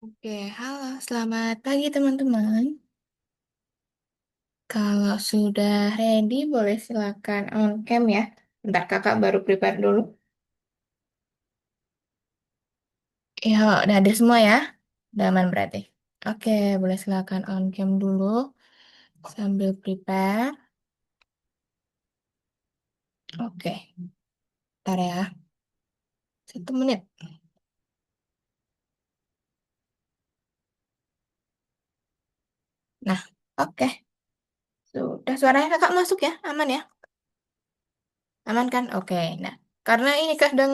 Oke, halo, selamat pagi teman-teman. Kalau sudah ready, boleh silakan on cam ya. Bentar, kakak baru prepare dulu. Ya, udah ada semua ya. Udah aman berarti. Oke, boleh silakan on cam dulu sambil prepare. Oke, ntar ya. 1 menit. Nah, oke. Sudah suaranya kakak masuk ya? Aman ya? Aman kan? Oke, nah. Karena ini kadang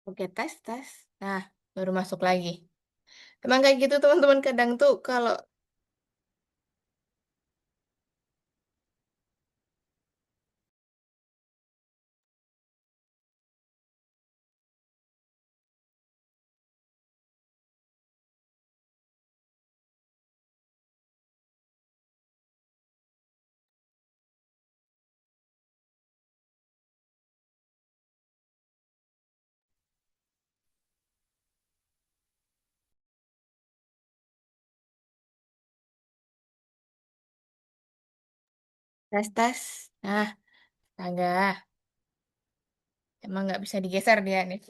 Oke, tes, tes. Nah, baru masuk lagi. Emang kayak gitu teman-teman kadang tuh kalau tes, tes. Nah, agak. Emang nggak bisa digeser dia nih.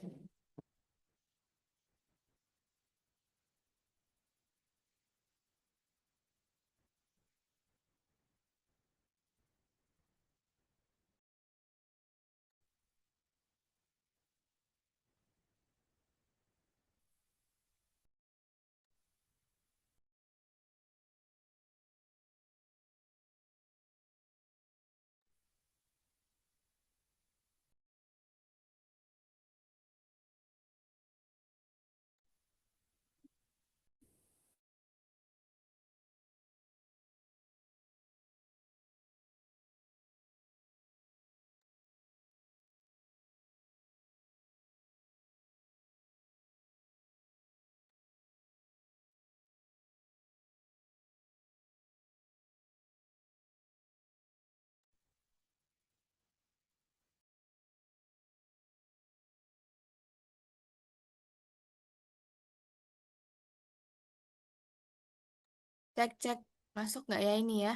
Cek, cek. Masuk nggak ya ini ya?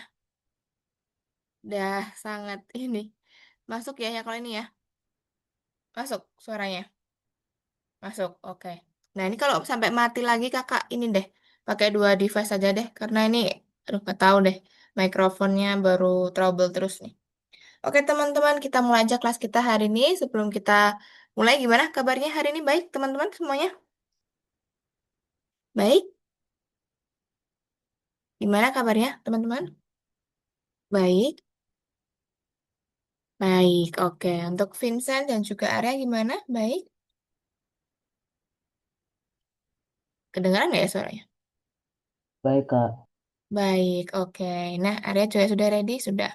Udah sangat ini. Masuk ya ya kalau ini ya. Masuk suaranya. Masuk. Oke. Nah ini kalau sampai mati lagi kakak ini deh. Pakai 2 device aja deh. Karena ini, aduh nggak tahu deh. Mikrofonnya baru trouble terus nih. Oke teman-teman, kita mulai aja kelas kita hari ini. Sebelum kita mulai, gimana kabarnya hari ini? Baik teman-teman semuanya? Baik? Gimana kabarnya teman-teman? Baik. Baik, oke. Untuk Vincent dan juga Arya gimana? Baik. Kedengaran nggak ya suaranya? Baik, Kak. Baik, oke. Nah, Arya juga sudah ready? Sudah.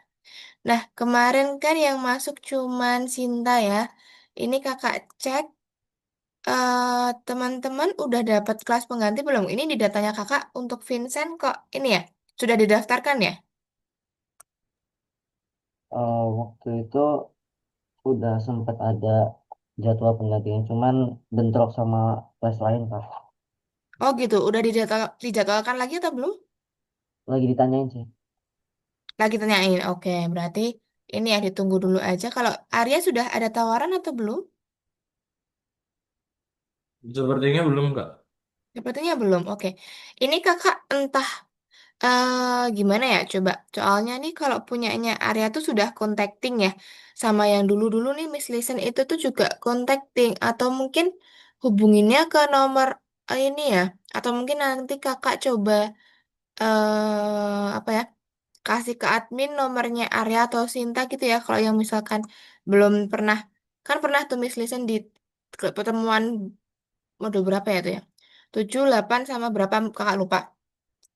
Nah, kemarin kan yang masuk cuman Sinta ya. Ini kakak cek, teman-teman udah dapat kelas pengganti belum? Ini di datanya kakak untuk Vincent kok ini ya? Sudah didaftarkan ya? Waktu itu udah sempat ada jadwal penggantinya, cuman bentrok sama les lain, Kak. Oh gitu, udah dijadwalkan lagi atau belum? Lagi ditanyain sih. Lagi tanyain. Oke, berarti ini ya ditunggu dulu aja. Kalau Arya sudah ada tawaran atau belum? Sepertinya belum, Kak. Sepertinya belum. Oke. Ini kakak entah gimana ya coba. Soalnya nih kalau punyanya Arya tuh sudah contacting ya. Sama yang dulu-dulu nih Miss Listen itu tuh juga contacting. Atau mungkin hubunginnya ke nomor ini ya. Atau mungkin nanti kakak coba apa ya. Kasih ke admin nomornya Arya atau Sinta gitu ya. Kalau yang misalkan belum pernah. Kan pernah tuh Miss Listen di pertemuan mode berapa ya tuh ya. 7, 8, sama berapa kakak lupa.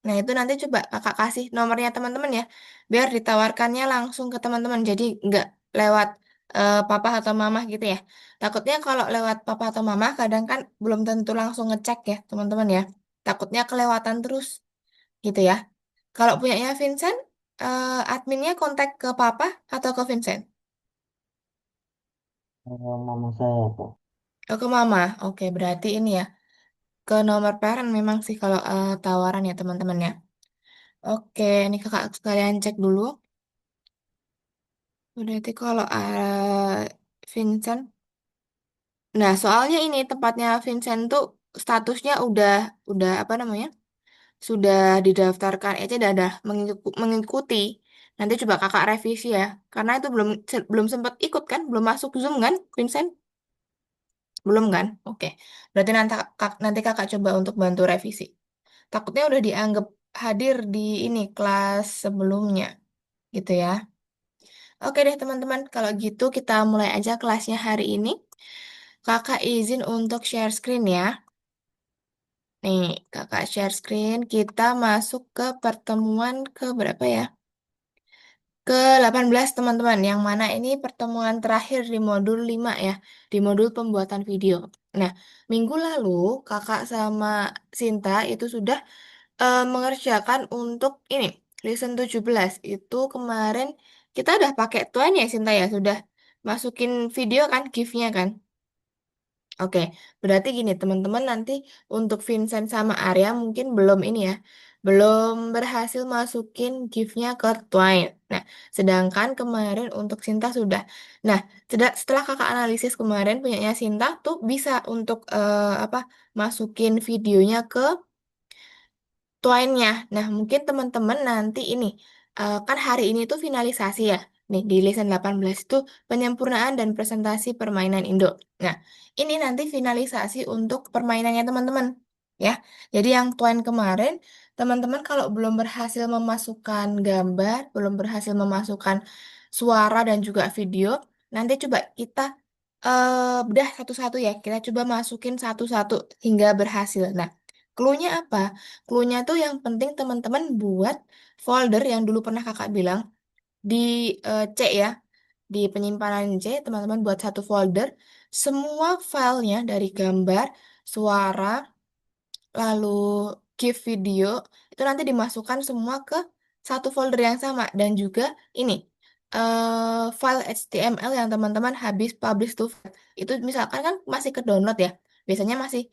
Nah, itu nanti coba kakak kasih nomornya teman-teman ya, biar ditawarkannya langsung ke teman-teman. Jadi nggak lewat papa atau mama gitu ya. Takutnya kalau lewat papa atau mama, kadang kan belum tentu langsung ngecek ya, teman-teman ya. Takutnya kelewatan terus gitu ya. Kalau punyanya Vincent, adminnya kontak ke papa atau ke Vincent? Mama saya Kak. Oh, ke mama. Oke, berarti ini ya, ke nomor parent memang sih kalau tawaran ya teman-teman ya. Oke, ini kakak sekalian cek dulu. Berarti kalau Vincent, nah soalnya ini tempatnya Vincent tuh statusnya udah apa namanya? Sudah didaftarkan, udah mengikuti. Nanti coba kakak revisi ya, karena itu belum sempat ikut kan, belum masuk Zoom kan, Vincent? Belum kan? Oke. Berarti nanti kakak coba untuk bantu revisi. Takutnya udah dianggap hadir di ini kelas sebelumnya, gitu ya. Oke deh teman-teman, kalau gitu kita mulai aja kelasnya hari ini. Kakak izin untuk share screen ya. Nih, kakak share screen. Kita masuk ke pertemuan ke berapa ya? Ke 18 teman-teman. Yang mana ini pertemuan terakhir di modul 5 ya. Di modul pembuatan video. Nah, minggu lalu kakak sama Sinta itu sudah mengerjakan untuk ini. Lesson 17. Itu kemarin kita udah pakai tuan ya Sinta ya. Sudah masukin video kan, GIF-nya kan. Oke, berarti gini teman-teman nanti untuk Vincent sama Arya mungkin belum ini ya, belum berhasil masukin gift-nya ke Twine. Nah, sedangkan kemarin untuk Sinta sudah. Nah, setelah kakak analisis kemarin punyanya Sinta tuh bisa untuk apa masukin videonya ke Twine-nya. Nah, mungkin teman-teman nanti ini, kan hari ini tuh finalisasi ya. Nih, di lesson 18 itu penyempurnaan dan presentasi permainan Indo. Nah, ini nanti finalisasi untuk permainannya teman-teman. Ya, jadi yang Twine kemarin, teman-teman kalau belum berhasil memasukkan gambar, belum berhasil memasukkan suara dan juga video, nanti coba kita bedah satu-satu ya. Kita coba masukin satu-satu hingga berhasil. Nah, clue-nya apa? Clue-nya tuh yang penting teman-teman buat folder yang dulu pernah kakak bilang di C ya. Di penyimpanan C, teman-teman buat satu folder. Semua filenya dari gambar, suara, lalu GIF video, itu nanti dimasukkan semua ke satu folder yang sama. Dan juga ini, file HTML yang teman-teman habis publish to file. Itu misalkan kan masih ke download ya. Biasanya masih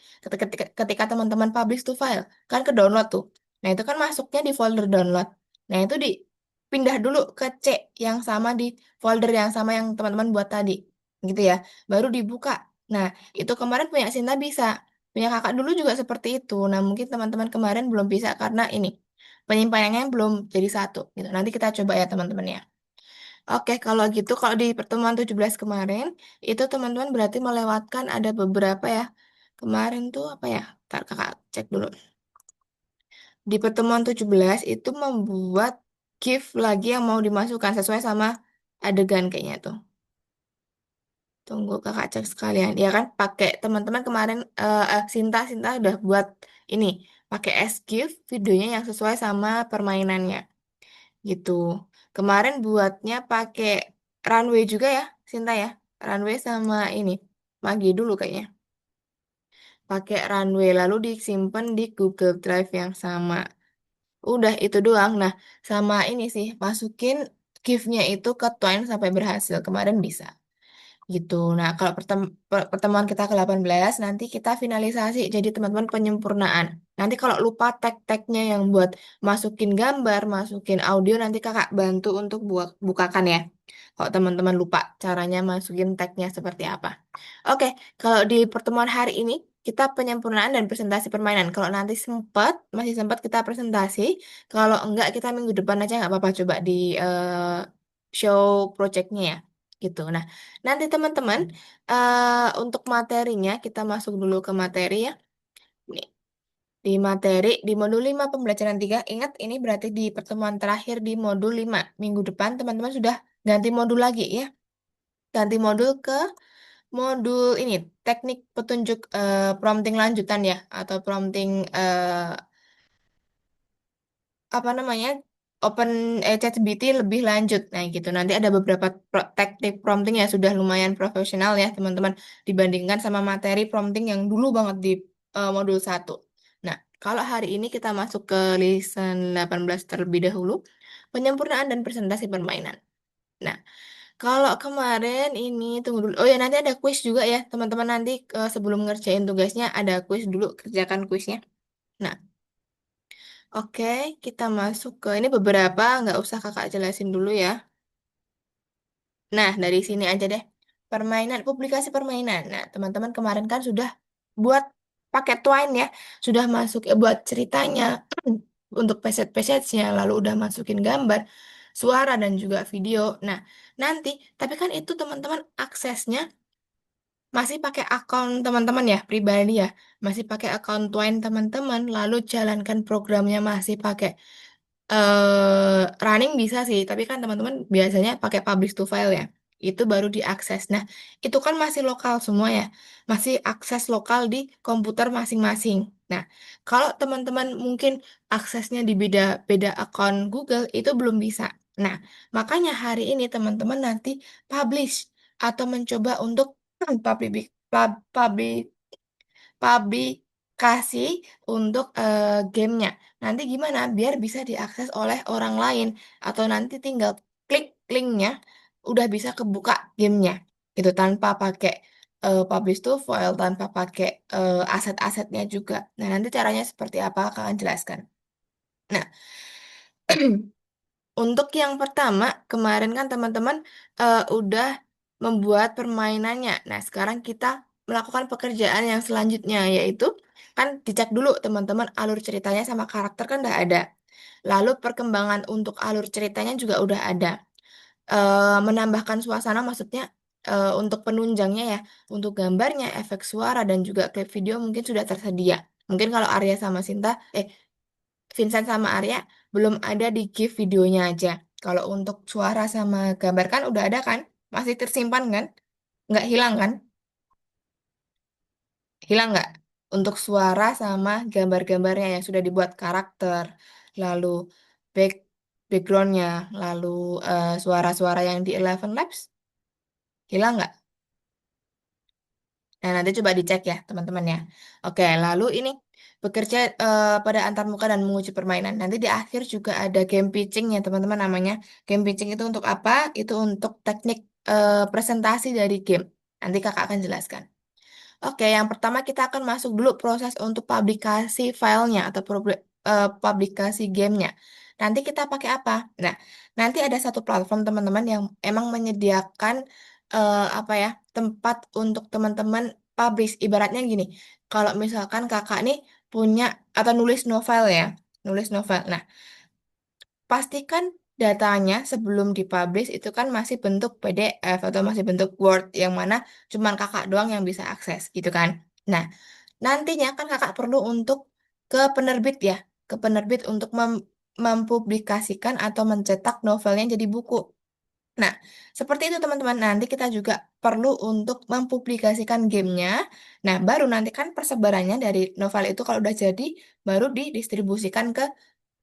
ketika teman-teman publish to file, kan ke download tuh. Nah, itu kan masuknya di folder download. Nah, itu dipindah dulu ke C yang sama di folder yang sama yang teman-teman buat tadi. Gitu ya. Baru dibuka. Nah, itu kemarin punya Sinta bisa. Punya kakak dulu juga seperti itu. Nah, mungkin teman-teman kemarin belum bisa karena ini penyimpanannya belum jadi satu gitu. Nanti kita coba ya teman-teman ya. Oke, kalau gitu kalau di pertemuan 17 kemarin itu teman-teman berarti melewatkan ada beberapa ya. Kemarin tuh apa ya? Ntar kakak cek dulu. Di pertemuan 17 itu membuat GIF lagi yang mau dimasukkan sesuai sama adegan kayaknya tuh. Tunggu kakak cek sekalian. Ya kan pakai teman-teman kemarin Sinta udah buat ini pakai SGIF videonya yang sesuai sama permainannya gitu. Kemarin buatnya pakai runway juga ya Sinta ya. Runway sama ini Magi dulu kayaknya. Pakai runway lalu disimpan di Google Drive yang sama. Udah itu doang. Nah, sama ini sih masukin GIF-nya itu ke Twine sampai berhasil. Kemarin bisa. Gitu. Nah, kalau pertemuan kita ke-18 nanti kita finalisasi jadi teman-teman penyempurnaan. Nanti kalau lupa tag-tagnya yang buat masukin gambar, masukin audio nanti kakak bantu untuk bukakan ya. Kalau teman-teman lupa caranya masukin tagnya seperti apa. Oke, kalau di pertemuan hari ini kita penyempurnaan dan presentasi permainan. Kalau nanti masih sempat kita presentasi. Kalau enggak kita minggu depan aja nggak apa-apa coba di show projectnya ya. Gitu. Nah, nanti teman-teman, untuk materinya kita masuk dulu ke materi ya. Nih, di materi di modul 5 pembelajaran 3 ingat ini berarti di pertemuan terakhir di modul 5. Minggu depan teman-teman sudah ganti modul lagi ya. Ganti modul ke modul ini teknik petunjuk prompting lanjutan ya atau prompting apa namanya open ChatGPT lebih lanjut. Nah, gitu. Nanti ada beberapa teknik prompting yang sudah lumayan profesional ya, teman-teman, dibandingkan sama materi prompting yang dulu banget di modul satu. Nah, kalau hari ini kita masuk ke lesson 18 terlebih dahulu, penyempurnaan dan presentasi permainan. Nah, kalau kemarin ini tunggu dulu. Oh ya, nanti ada quiz juga ya, teman-teman, nanti sebelum ngerjain tugasnya ada quiz dulu, kerjakan kuisnya. Nah, oke, kita masuk ke ini beberapa, nggak usah kakak jelasin dulu ya. Nah, dari sini aja deh. Permainan, publikasi permainan. Nah, teman-teman kemarin kan sudah buat pakai Twine ya. Sudah masuk buat ceritanya untuk peset-pesetnya, lalu udah masukin gambar, suara, dan juga video. Nah, nanti, tapi kan itu teman-teman aksesnya masih pakai akun teman-teman ya, pribadi ya. Masih pakai akun Twine teman-teman, lalu jalankan programnya masih pakai running bisa sih, tapi kan teman-teman biasanya pakai publish to file ya. Itu baru diakses. Nah, itu kan masih lokal semua ya. Masih akses lokal di komputer masing-masing. Nah, kalau teman-teman mungkin aksesnya di beda beda akun Google itu belum bisa. Nah, makanya hari ini teman-teman nanti publish atau mencoba untuk publish publikasi untuk gamenya. Nanti gimana? Biar bisa diakses oleh orang lain atau nanti tinggal klik linknya udah bisa kebuka gamenya gitu tanpa pakai publish to file, tanpa pakai aset-asetnya juga. Nah, nanti caranya seperti apa akan jelaskan. Nah, untuk yang pertama, kemarin kan teman-teman udah membuat permainannya. Nah, sekarang kita melakukan pekerjaan yang selanjutnya, yaitu kan dicek dulu teman-teman alur ceritanya sama karakter kan udah ada. Lalu perkembangan untuk alur ceritanya juga udah ada. Menambahkan suasana maksudnya untuk penunjangnya ya, untuk gambarnya, efek suara, dan juga klip video mungkin sudah tersedia. Mungkin kalau Arya sama Vincent sama Arya belum ada di GIF videonya aja. Kalau untuk suara sama gambar kan udah ada kan? Masih tersimpan kan? Nggak hilang kan? Hilang nggak? Untuk suara sama gambar-gambarnya yang sudah dibuat karakter, lalu back backgroundnya, lalu suara-suara yang di Eleven Labs, hilang nggak? Nah, nanti coba dicek ya, teman-teman ya. Oke, lalu ini bekerja pada antarmuka dan menguji permainan. Nanti di akhir juga ada game pitching ya, teman-teman namanya. Game pitching itu untuk apa? Itu untuk teknik presentasi dari game. Nanti kakak akan jelaskan. Oke, yang pertama kita akan masuk dulu proses untuk publikasi filenya atau publikasi gamenya. Nanti kita pakai apa? Nah, nanti ada satu platform teman-teman yang emang menyediakan apa ya tempat untuk teman-teman publish. Ibaratnya gini, kalau misalkan kakak nih punya atau nulis novel ya, nulis novel. Nah, pastikan datanya sebelum dipublish itu kan masih bentuk PDF atau masih bentuk Word yang mana cuman kakak doang yang bisa akses gitu kan. Nah, nantinya kan kakak perlu untuk ke penerbit ya, ke penerbit untuk mempublikasikan atau mencetak novelnya jadi buku. Nah, seperti itu teman-teman. Nanti kita juga perlu untuk mempublikasikan gamenya. Nah, baru nanti kan persebarannya dari novel itu kalau udah jadi, baru didistribusikan ke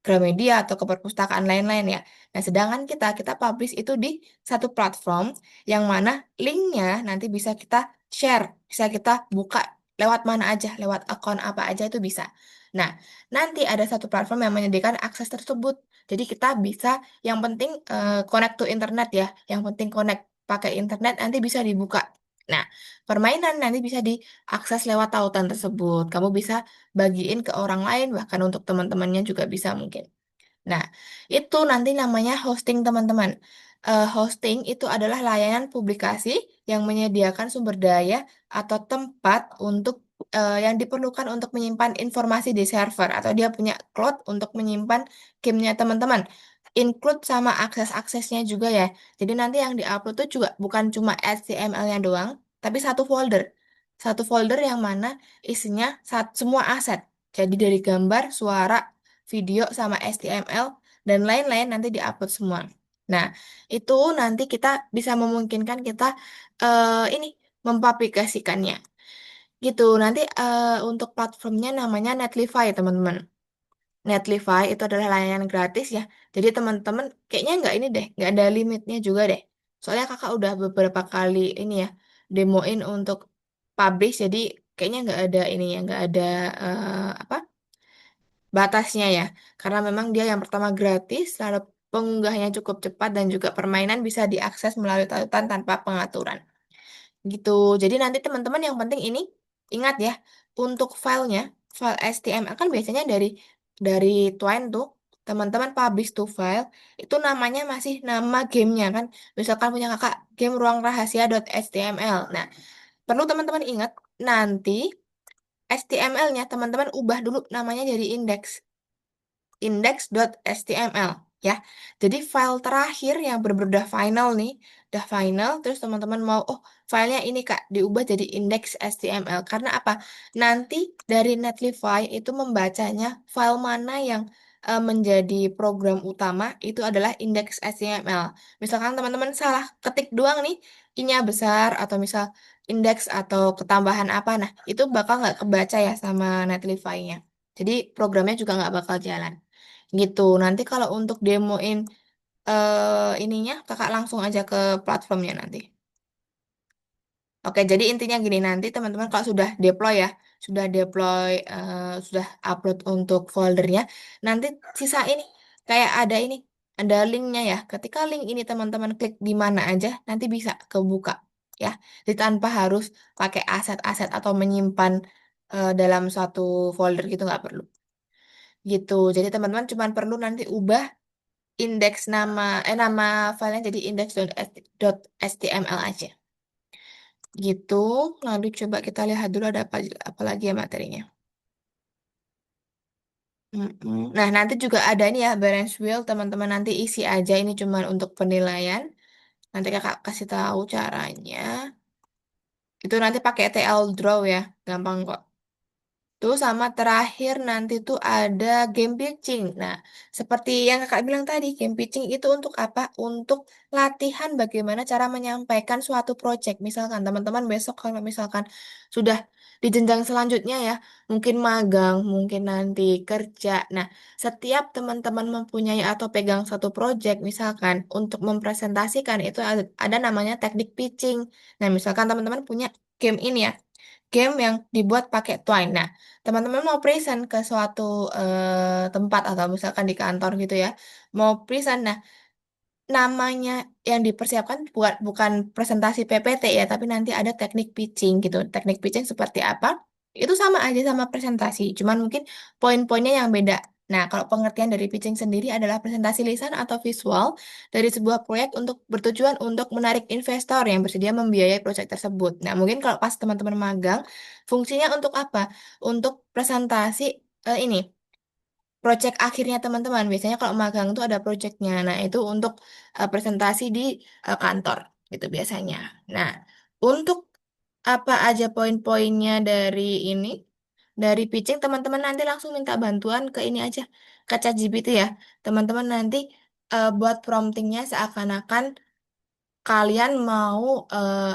Gramedia atau ke perpustakaan lain-lain ya. Nah, sedangkan kita publish itu di satu platform yang mana linknya nanti bisa kita share, bisa kita buka lewat mana aja, lewat akun apa aja itu bisa. Nah, nanti ada satu platform yang menyediakan akses tersebut. Jadi kita bisa, yang penting connect to internet ya, yang penting connect pakai internet nanti bisa dibuka. Nah, permainan nanti bisa diakses lewat tautan tersebut. Kamu bisa bagiin ke orang lain, bahkan untuk teman-temannya juga bisa mungkin. Nah, itu nanti namanya hosting, teman-teman. Hosting itu adalah layanan publikasi yang menyediakan sumber daya atau tempat untuk yang diperlukan untuk menyimpan informasi di server atau dia punya cloud untuk menyimpan gamenya teman-teman. Include sama akses-aksesnya juga ya. Jadi nanti yang diupload tuh juga bukan cuma HTML-nya doang, tapi satu folder. Satu folder yang mana isinya semua aset. Jadi dari gambar, suara, video sama HTML dan lain-lain nanti diupload semua. Nah, itu nanti kita bisa memungkinkan kita ini mempublikasikannya. Gitu. Nanti untuk platformnya namanya Netlify, teman-teman. Netlify itu adalah layanan gratis ya. Jadi teman-teman kayaknya nggak ini deh, nggak ada limitnya juga deh. Soalnya kakak udah beberapa kali ini ya demoin untuk publish, jadi kayaknya nggak ada ini ya, nggak ada apa batasnya ya. Karena memang dia yang pertama gratis, lalu pengunggahnya cukup cepat dan juga permainan bisa diakses melalui tautan tanpa pengaturan. Gitu. Jadi nanti teman-teman yang penting ini ingat ya, untuk filenya, file HTML kan biasanya dari Twine tuh, teman-teman publish to file, itu namanya masih nama gamenya kan. Misalkan punya kakak game ruang rahasia.html. Nah, perlu teman-teman ingat nanti HTML-nya teman-teman ubah dulu namanya jadi index.html ya. Jadi file terakhir yang benar-benar udah final nih, udah final, terus teman-teman mau, oh filenya ini Kak, diubah jadi index.html. Karena apa? Nanti dari Netlify itu membacanya file mana yang menjadi program utama itu adalah index.html. Misalkan teman-teman salah ketik doang nih, I-nya besar atau misal indeks atau ketambahan apa, nah itu bakal nggak kebaca ya sama Netlify-nya. Jadi programnya juga nggak bakal jalan. Gitu. Nanti kalau untuk demoin ininya, kakak langsung aja ke platformnya nanti. Oke, jadi intinya gini, nanti teman-teman kalau sudah deploy ya, sudah deploy, sudah upload untuk foldernya, nanti sisa ini, kayak ada ini, ada linknya ya. Ketika link ini teman-teman klik di mana aja, nanti bisa kebuka ya. Jadi tanpa harus pakai aset-aset atau menyimpan dalam suatu folder gitu, nggak perlu. Gitu. Jadi teman-teman cuma perlu nanti ubah indeks nama filenya jadi index.html aja. Gitu. Lalu coba kita lihat dulu ada apa lagi ya materinya. Nah, nanti juga ada ini ya balance wheel, teman-teman nanti isi aja ini cuma untuk penilaian. Nanti kakak kasih tahu caranya. Itu nanti pakai TL Draw ya, gampang kok. Tuh sama terakhir nanti tuh ada game pitching. Nah, seperti yang kakak bilang tadi, game pitching itu untuk apa? Untuk latihan bagaimana cara menyampaikan suatu project. Misalkan teman-teman besok kalau misalkan sudah di jenjang selanjutnya ya, mungkin magang, mungkin nanti kerja. Nah, setiap teman-teman mempunyai atau pegang satu project, misalkan untuk mempresentasikan itu ada namanya teknik pitching. Nah, misalkan teman-teman punya game ini ya, game yang dibuat pakai Twine. Nah, teman-teman mau present ke suatu tempat atau misalkan di kantor gitu ya, mau present. Nah, namanya yang dipersiapkan bukan presentasi PPT ya, tapi nanti ada teknik pitching gitu. Teknik pitching seperti apa? Itu sama aja sama presentasi, cuman mungkin poin-poinnya yang beda. Nah, kalau pengertian dari pitching sendiri adalah presentasi lisan atau visual dari sebuah proyek untuk bertujuan untuk menarik investor yang bersedia membiayai proyek tersebut. Nah, mungkin kalau pas teman-teman magang, fungsinya untuk apa? Untuk presentasi ini project akhirnya teman-teman. Biasanya kalau magang itu ada projectnya. Nah, itu untuk presentasi di kantor gitu biasanya. Nah, untuk apa aja poin-poinnya dari ini, dari pitching, teman-teman nanti langsung minta bantuan ke ini aja, ke ChatGPT ya. Teman-teman nanti buat promptingnya seakan-akan kalian mau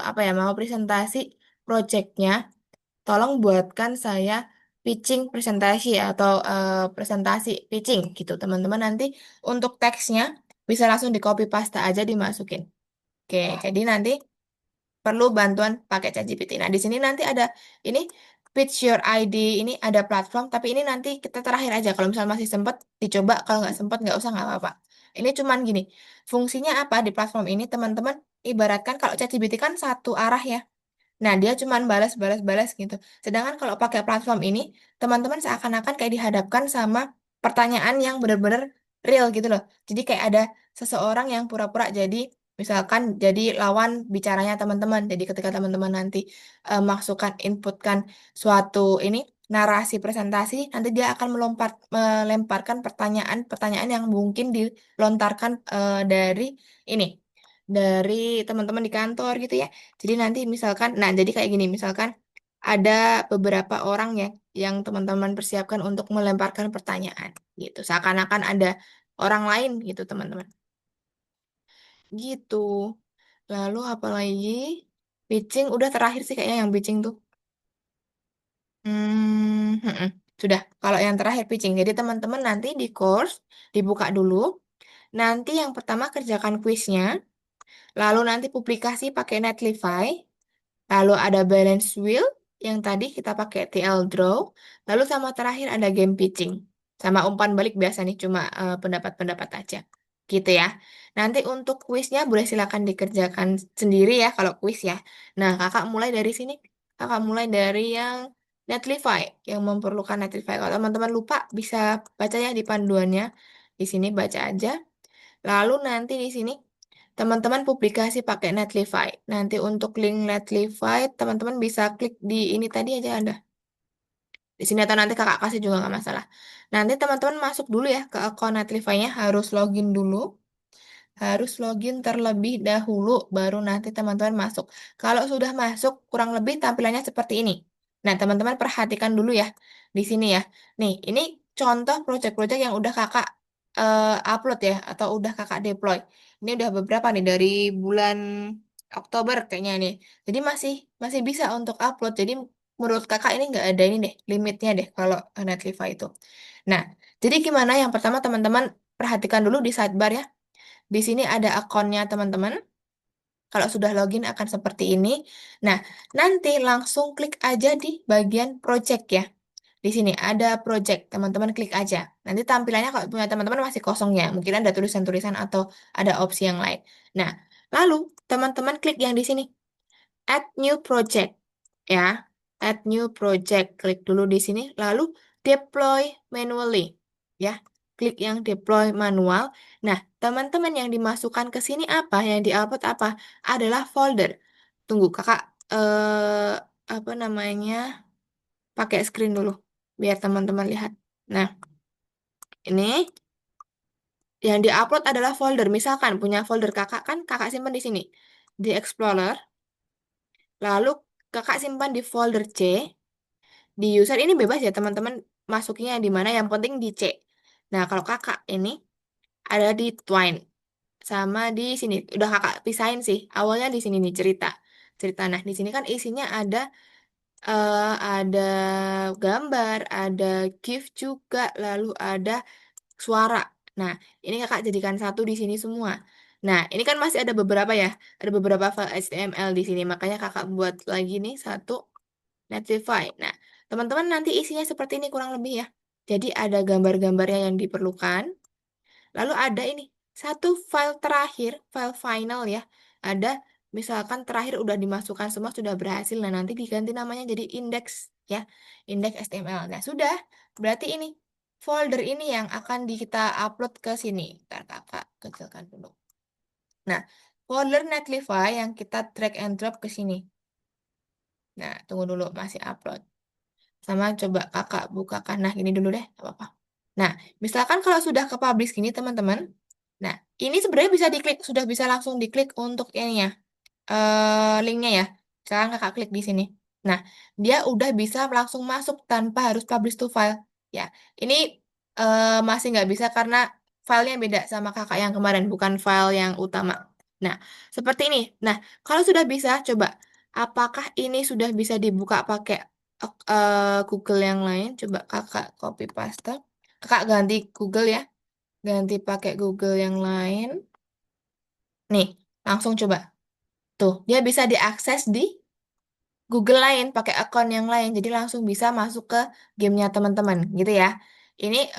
apa ya, mau presentasi projectnya. Tolong buatkan saya pitching presentasi ya, atau presentasi pitching gitu. Teman-teman nanti untuk teksnya bisa langsung di copy paste aja dimasukin. Oke, jadi nanti perlu bantuan pakai ChatGPT. Nah, di sini nanti ada ini Pitch Your ID, ini ada platform, tapi ini nanti kita terakhir aja. Kalau misalnya masih sempat dicoba, kalau nggak sempat nggak usah, nggak apa-apa. Ini cuman gini, fungsinya apa di platform ini teman-teman? Ibaratkan kalau ChatGPT kan satu arah ya. Nah, dia cuman balas, balas, balas gitu. Sedangkan kalau pakai platform ini, teman-teman seakan-akan kayak dihadapkan sama pertanyaan yang benar-benar real gitu loh. Jadi kayak ada seseorang yang pura-pura jadi, misalkan jadi lawan bicaranya teman-teman. Jadi ketika teman-teman nanti masukkan, inputkan suatu ini, narasi presentasi, nanti dia akan melemparkan pertanyaan-pertanyaan yang mungkin dilontarkan dari ini, dari teman-teman di kantor gitu ya. Jadi nanti misalkan, nah jadi kayak gini, misalkan ada beberapa orang ya yang teman-teman persiapkan untuk melemparkan pertanyaan gitu. Seakan-akan ada orang lain gitu teman-teman. Gitu. Lalu apa lagi? Pitching udah terakhir sih kayaknya yang pitching tuh. Mm-mm. Sudah. Kalau yang terakhir pitching. Jadi teman-teman nanti di course dibuka dulu. Nanti yang pertama kerjakan kuisnya. Lalu nanti publikasi pakai Netlify. Lalu ada balance wheel yang tadi kita pakai TL draw. Lalu sama terakhir ada game pitching. Sama umpan balik biasa nih cuma pendapat-pendapat aja. Gitu ya. Nanti untuk kuisnya boleh silakan dikerjakan sendiri ya kalau kuis ya. Nah, kakak mulai dari sini. Kakak mulai dari yang Netlify, yang memerlukan Netlify. Kalau teman-teman lupa bisa baca ya di panduannya. Di sini baca aja. Lalu nanti di sini teman-teman publikasi pakai Netlify. Nanti untuk link Netlify, teman-teman bisa klik di ini tadi aja ada. Di sini atau nanti kakak kasih juga nggak masalah. Nanti teman-teman masuk dulu ya ke akun Netlify-nya, harus login dulu. Harus login terlebih dahulu, baru nanti teman-teman masuk. Kalau sudah masuk, kurang lebih tampilannya seperti ini. Nah, teman-teman perhatikan dulu ya, di sini ya. Nih, ini contoh project-project yang udah kakak upload ya, atau udah kakak deploy. Ini udah beberapa nih, dari bulan Oktober kayaknya nih. Jadi masih masih bisa untuk upload. Jadi menurut kakak ini nggak ada ini deh, limitnya deh kalau Netlify itu. Nah, jadi gimana? Yang pertama teman-teman perhatikan dulu di sidebar ya. Di sini ada akunnya teman-teman. Kalau sudah login akan seperti ini. Nah, nanti langsung klik aja di bagian project ya. Di sini ada project, teman-teman klik aja. Nanti tampilannya kalau punya teman-teman masih kosong ya. Mungkin ada tulisan-tulisan atau ada opsi yang lain. Nah, lalu teman-teman klik yang di sini. Add new project ya. Add new project. Klik dulu di sini lalu deploy manually ya. Klik yang deploy manual. Nah, teman-teman yang dimasukkan ke sini apa, yang diupload apa adalah folder. Tunggu, Kakak apa namanya? Pakai screen dulu biar teman-teman lihat. Nah, ini yang diupload adalah folder. Misalkan punya folder Kakak kan Kakak simpan di sini di Explorer. Lalu Kakak simpan di folder C. Di user ini bebas ya teman-teman masuknya di mana, yang penting di C. Nah, kalau kakak ini ada di Twine sama di sini. Udah kakak pisahin sih. Awalnya di sini nih cerita. Cerita. Nah, di sini kan isinya ada gambar, ada GIF juga, lalu ada suara. Nah, ini kakak jadikan satu di sini semua. Nah, ini kan masih ada beberapa ya. Ada beberapa file HTML di sini. Makanya kakak buat lagi nih satu Netlify. Nah, teman-teman nanti isinya seperti ini kurang lebih ya. Jadi ada gambar-gambarnya yang diperlukan. Lalu ada ini, satu file terakhir, file final ya. Ada misalkan terakhir udah dimasukkan semua sudah berhasil. Nah, nanti diganti namanya jadi index ya. Index HTML. Nah, sudah. Berarti ini folder ini yang akan kita upload ke sini. Ntar kakak kecilkan dulu. Nah, folder Netlify yang kita drag and drop ke sini. Nah, tunggu dulu masih upload. Sama coba kakak bukakan. Nah, ini dulu deh, nggak apa-apa. Nah, misalkan kalau sudah ke publish gini, teman-teman. Nah, ini sebenarnya bisa diklik, sudah bisa langsung diklik untuk ininya, linknya ya. Sekarang kakak klik di sini. Nah, dia udah bisa langsung masuk tanpa harus publish to file. Ya, ini masih nggak bisa karena filenya beda sama kakak yang kemarin, bukan file yang utama. Nah, seperti ini. Nah, kalau sudah bisa, coba apakah ini sudah bisa dibuka pakai Google yang lain? Coba kakak copy paste. Kakak ganti Google ya. Ganti pakai Google yang lain. Nih, langsung coba. Tuh, dia bisa diakses di Google lain, pakai akun yang lain. Jadi langsung bisa masuk ke gamenya teman-teman, gitu ya. Ini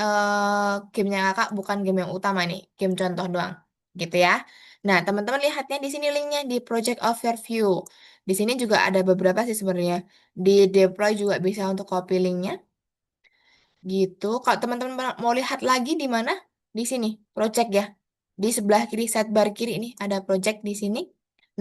gamenya kakak bukan game yang utama nih, game contoh doang, gitu ya. Nah, teman-teman lihatnya di sini linknya di Project Overview. Di sini juga ada beberapa sih sebenarnya. Di deploy juga bisa untuk copy linknya. Gitu. Kalau teman-teman mau lihat lagi di mana? Di sini, project ya. Di sebelah kiri sidebar kiri ini ada project di sini.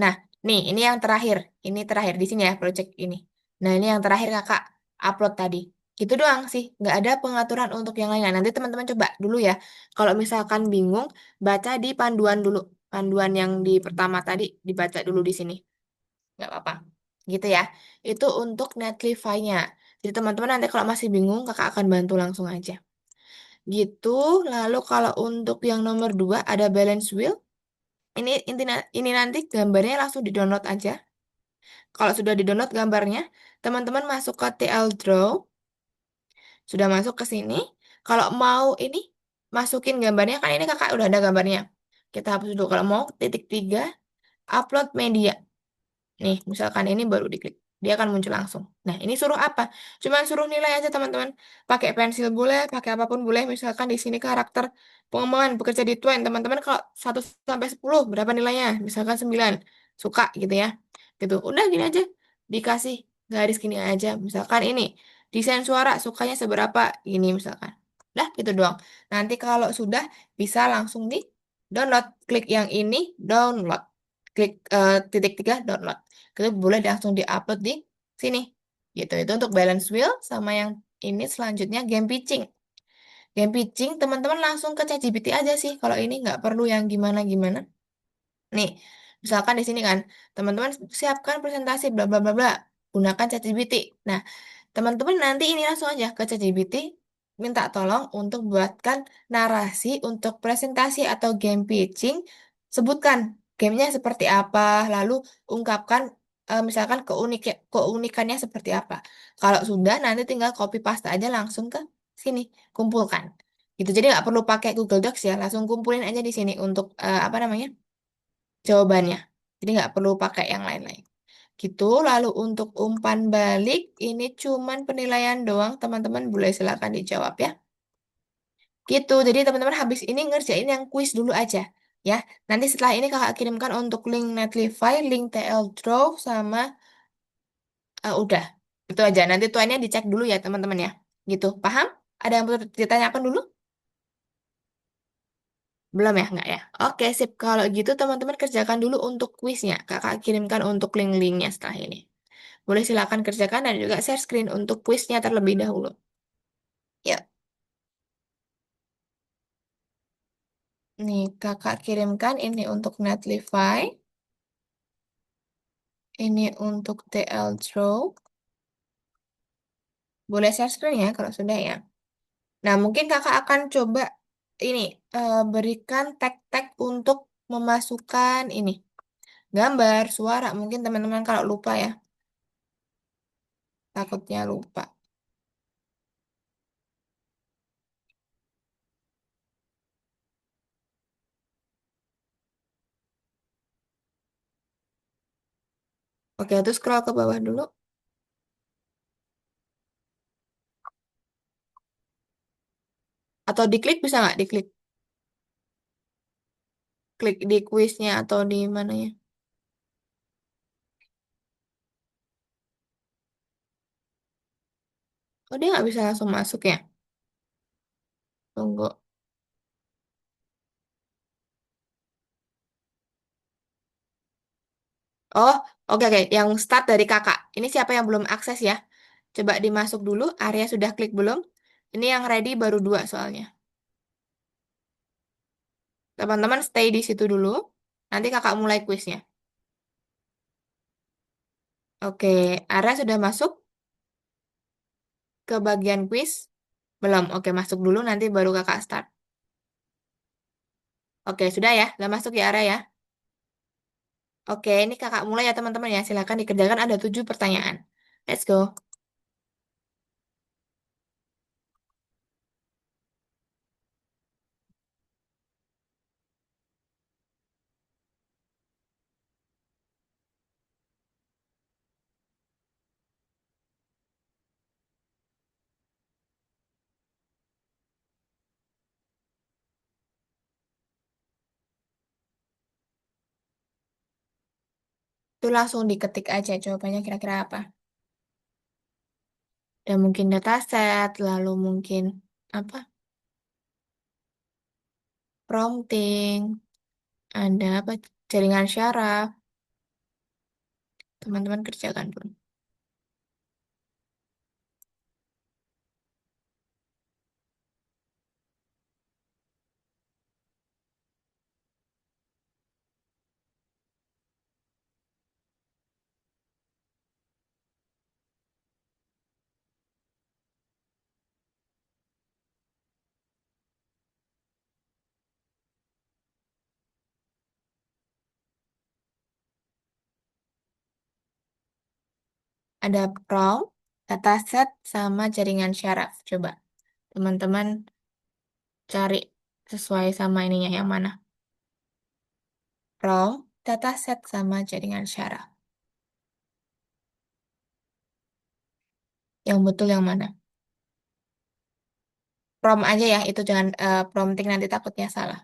Nah, nih ini yang terakhir. Ini terakhir di sini ya project ini. Nah, ini yang terakhir kakak upload tadi. Gitu doang sih. Nggak ada pengaturan untuk yang lainnya. Nanti teman-teman coba dulu ya. Kalau misalkan bingung, baca di panduan dulu. Panduan yang di pertama tadi dibaca dulu di sini. Nggak apa-apa. Gitu ya. Itu untuk Netlify-nya. Jadi teman-teman nanti kalau masih bingung, kakak akan bantu langsung aja. Gitu. Lalu kalau untuk yang nomor dua ada balance wheel. Ini nanti gambarnya langsung di-download aja. Kalau sudah di-download gambarnya, teman-teman masuk ke TL Draw, sudah masuk ke sini. Kalau mau ini masukin gambarnya, kan ini kakak udah ada gambarnya. Kita hapus dulu. Kalau mau titik tiga, upload media. Nih, misalkan ini baru diklik. Dia akan muncul langsung. Nah, ini suruh apa? Cuman suruh nilai aja, teman-teman. Pakai pensil boleh, pakai apapun boleh. Misalkan di sini karakter pengembangan bekerja di Twain. Teman-teman kalau 1 sampai 10 berapa nilainya? Misalkan 9. Suka gitu ya. Gitu. Udah gini aja. Dikasih garis gini aja. Misalkan ini. Desain suara sukanya seberapa? Ini misalkan. Dah, gitu doang. Nanti kalau sudah bisa langsung di download. Klik yang ini, download. Klik titik tiga, download. Itu boleh langsung diupload di sini. Gitu. Itu untuk balance wheel sama yang ini selanjutnya game pitching. Game pitching teman-teman langsung ke ChatGPT aja sih. Kalau ini nggak perlu yang gimana-gimana. Nih, misalkan di sini kan, teman-teman siapkan presentasi bla bla bla bla. Gunakan ChatGPT. Nah, teman-teman nanti ini langsung aja ke ChatGPT, minta tolong untuk buatkan narasi untuk presentasi atau game pitching. Sebutkan gamenya seperti apa, lalu ungkapkan misalkan keunikannya seperti apa. Kalau sudah, nanti tinggal copy paste aja langsung ke sini, kumpulkan. Gitu. Jadi nggak perlu pakai Google Docs ya, langsung kumpulin aja di sini untuk apa namanya jawabannya. Jadi nggak perlu pakai yang lain-lain. Gitu, lalu untuk umpan balik, ini cuman penilaian doang, teman-teman boleh silakan dijawab ya. Gitu, jadi teman-teman habis ini ngerjain yang kuis dulu aja. Ya, nanti setelah ini kakak kirimkan untuk link Netlify, link TL Draw, sama udah. Itu aja, nanti tuannya dicek dulu ya teman-teman ya. Gitu, paham? Ada yang perlu ditanyakan dulu? Belum ya, nggak ya? Oke, sip. Kalau gitu teman-teman kerjakan dulu untuk kuisnya. Kakak kirimkan untuk link-linknya setelah ini. Boleh silakan kerjakan dan juga share screen untuk kuisnya terlebih dahulu. Ya, nih kakak kirimkan ini untuk Netlify, ini untuk TL Draw. Boleh share screen ya kalau sudah ya. Nah, mungkin kakak akan coba ini berikan tag-tag untuk memasukkan ini gambar, suara. Mungkin teman-teman kalau lupa ya, takutnya lupa. Oke, terus scroll ke bawah dulu. Atau diklik bisa nggak? Diklik, klik di kuisnya atau di mananya. Oh, dia nggak bisa langsung masuk ya? Tunggu. Oh, oke oke. Yang start dari kakak. Ini siapa yang belum akses ya? Coba dimasuk dulu. Area sudah klik belum? Ini yang ready baru dua soalnya. Teman-teman stay di situ dulu. Nanti kakak mulai kuisnya. Oke, area sudah masuk ke bagian kuis? Belum. Oke, masuk dulu nanti baru kakak start. Oke, sudah ya? Sudah masuk ya area ya? Oke, ini kakak mulai ya teman-teman ya. Silakan dikerjakan ada 7 pertanyaan. Let's go. Itu langsung diketik aja jawabannya kira-kira apa. Dan mungkin dataset, lalu mungkin apa? Prompting, ada apa? Jaringan syaraf. Teman-teman kerjakan dulu. Ada prompt, dataset, sama jaringan syaraf. Coba teman-teman cari sesuai sama ininya yang mana. Prompt, dataset, sama jaringan syaraf. Yang betul yang mana? Prompt aja ya, itu jangan prompting nanti takutnya salah.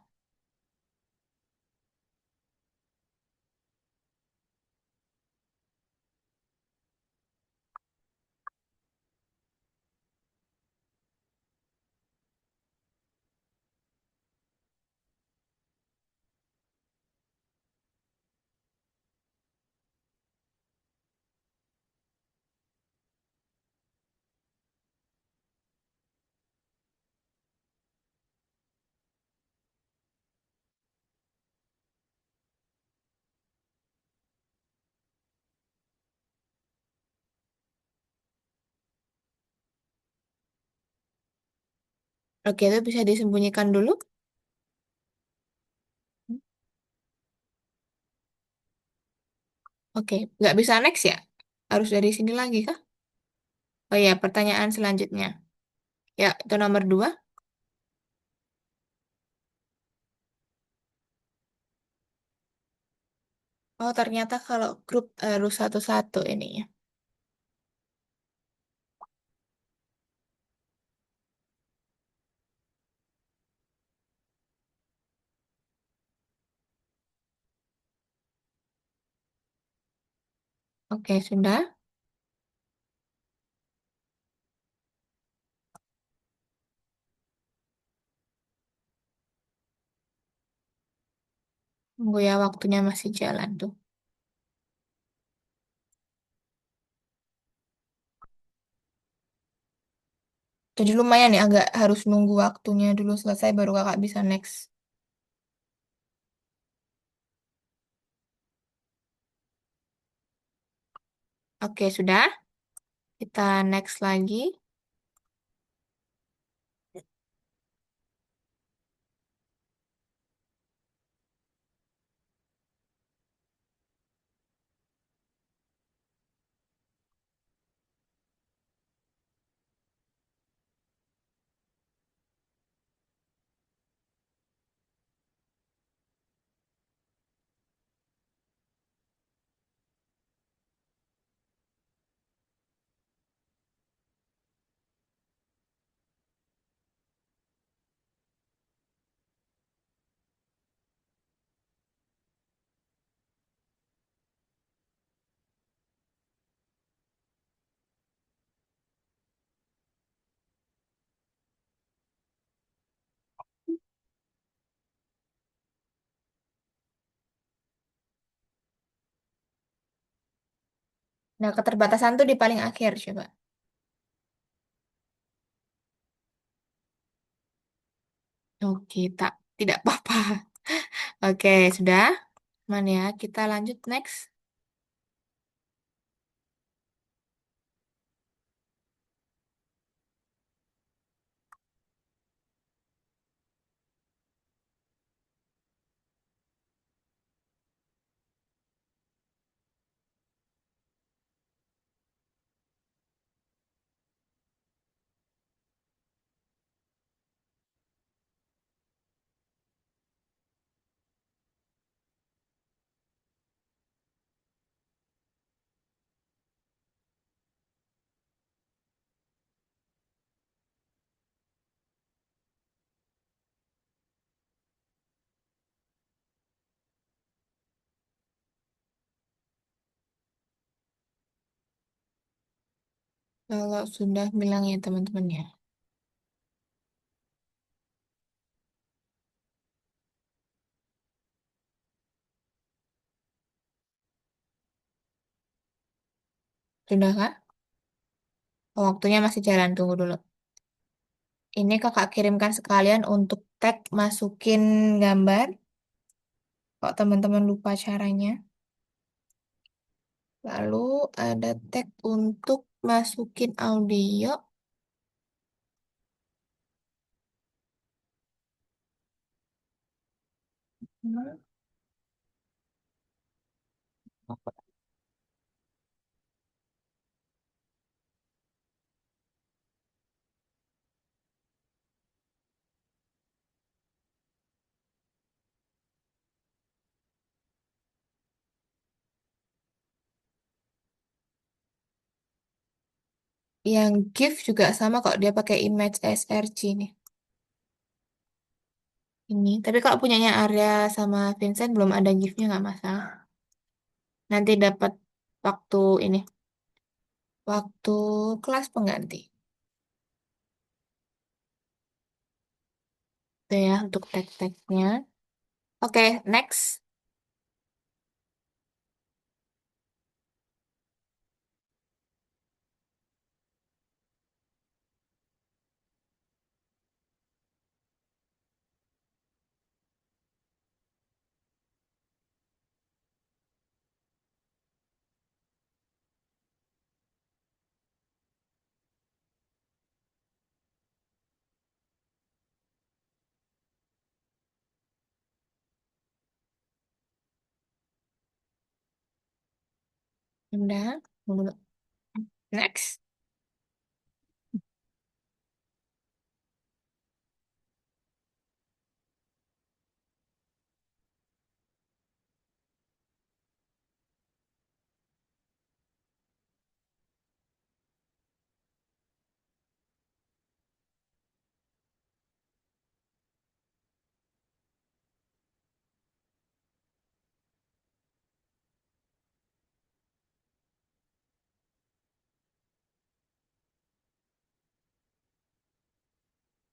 Oke, itu bisa disembunyikan dulu. Oke, nggak bisa next ya? Harus dari sini lagi kah? Oh iya, pertanyaan selanjutnya. Ya, itu nomor 2. Oh, ternyata kalau grup harus satu-satu ininya. Oke, sudah. Tunggu ya, waktunya masih jalan tuh. Jadi lumayan ya, agak harus nunggu waktunya dulu selesai baru kakak bisa next. Oke, sudah. Kita next lagi. Nah, keterbatasan tuh di paling akhir, coba. Oke, tak, tidak apa-apa. Oke, sudah. Mana ya? Kita lanjut next. Kalau sudah bilang ya teman-teman ya. Sudah kak? Oh, waktunya masih jalan, tunggu dulu. Ini kakak kirimkan sekalian untuk tag masukin gambar. Kok teman-teman lupa caranya. Lalu ada tag untuk masukin audio. Yang gift juga sama kok, dia pakai image src nih. Ini, tapi kalau punyanya Arya sama Vincent belum ada giftnya nggak masalah. Nanti dapat waktu ini, waktu kelas pengganti. Itu ya untuk tag-tagnya. Oke, next. Udah, tunggu dulu. Next.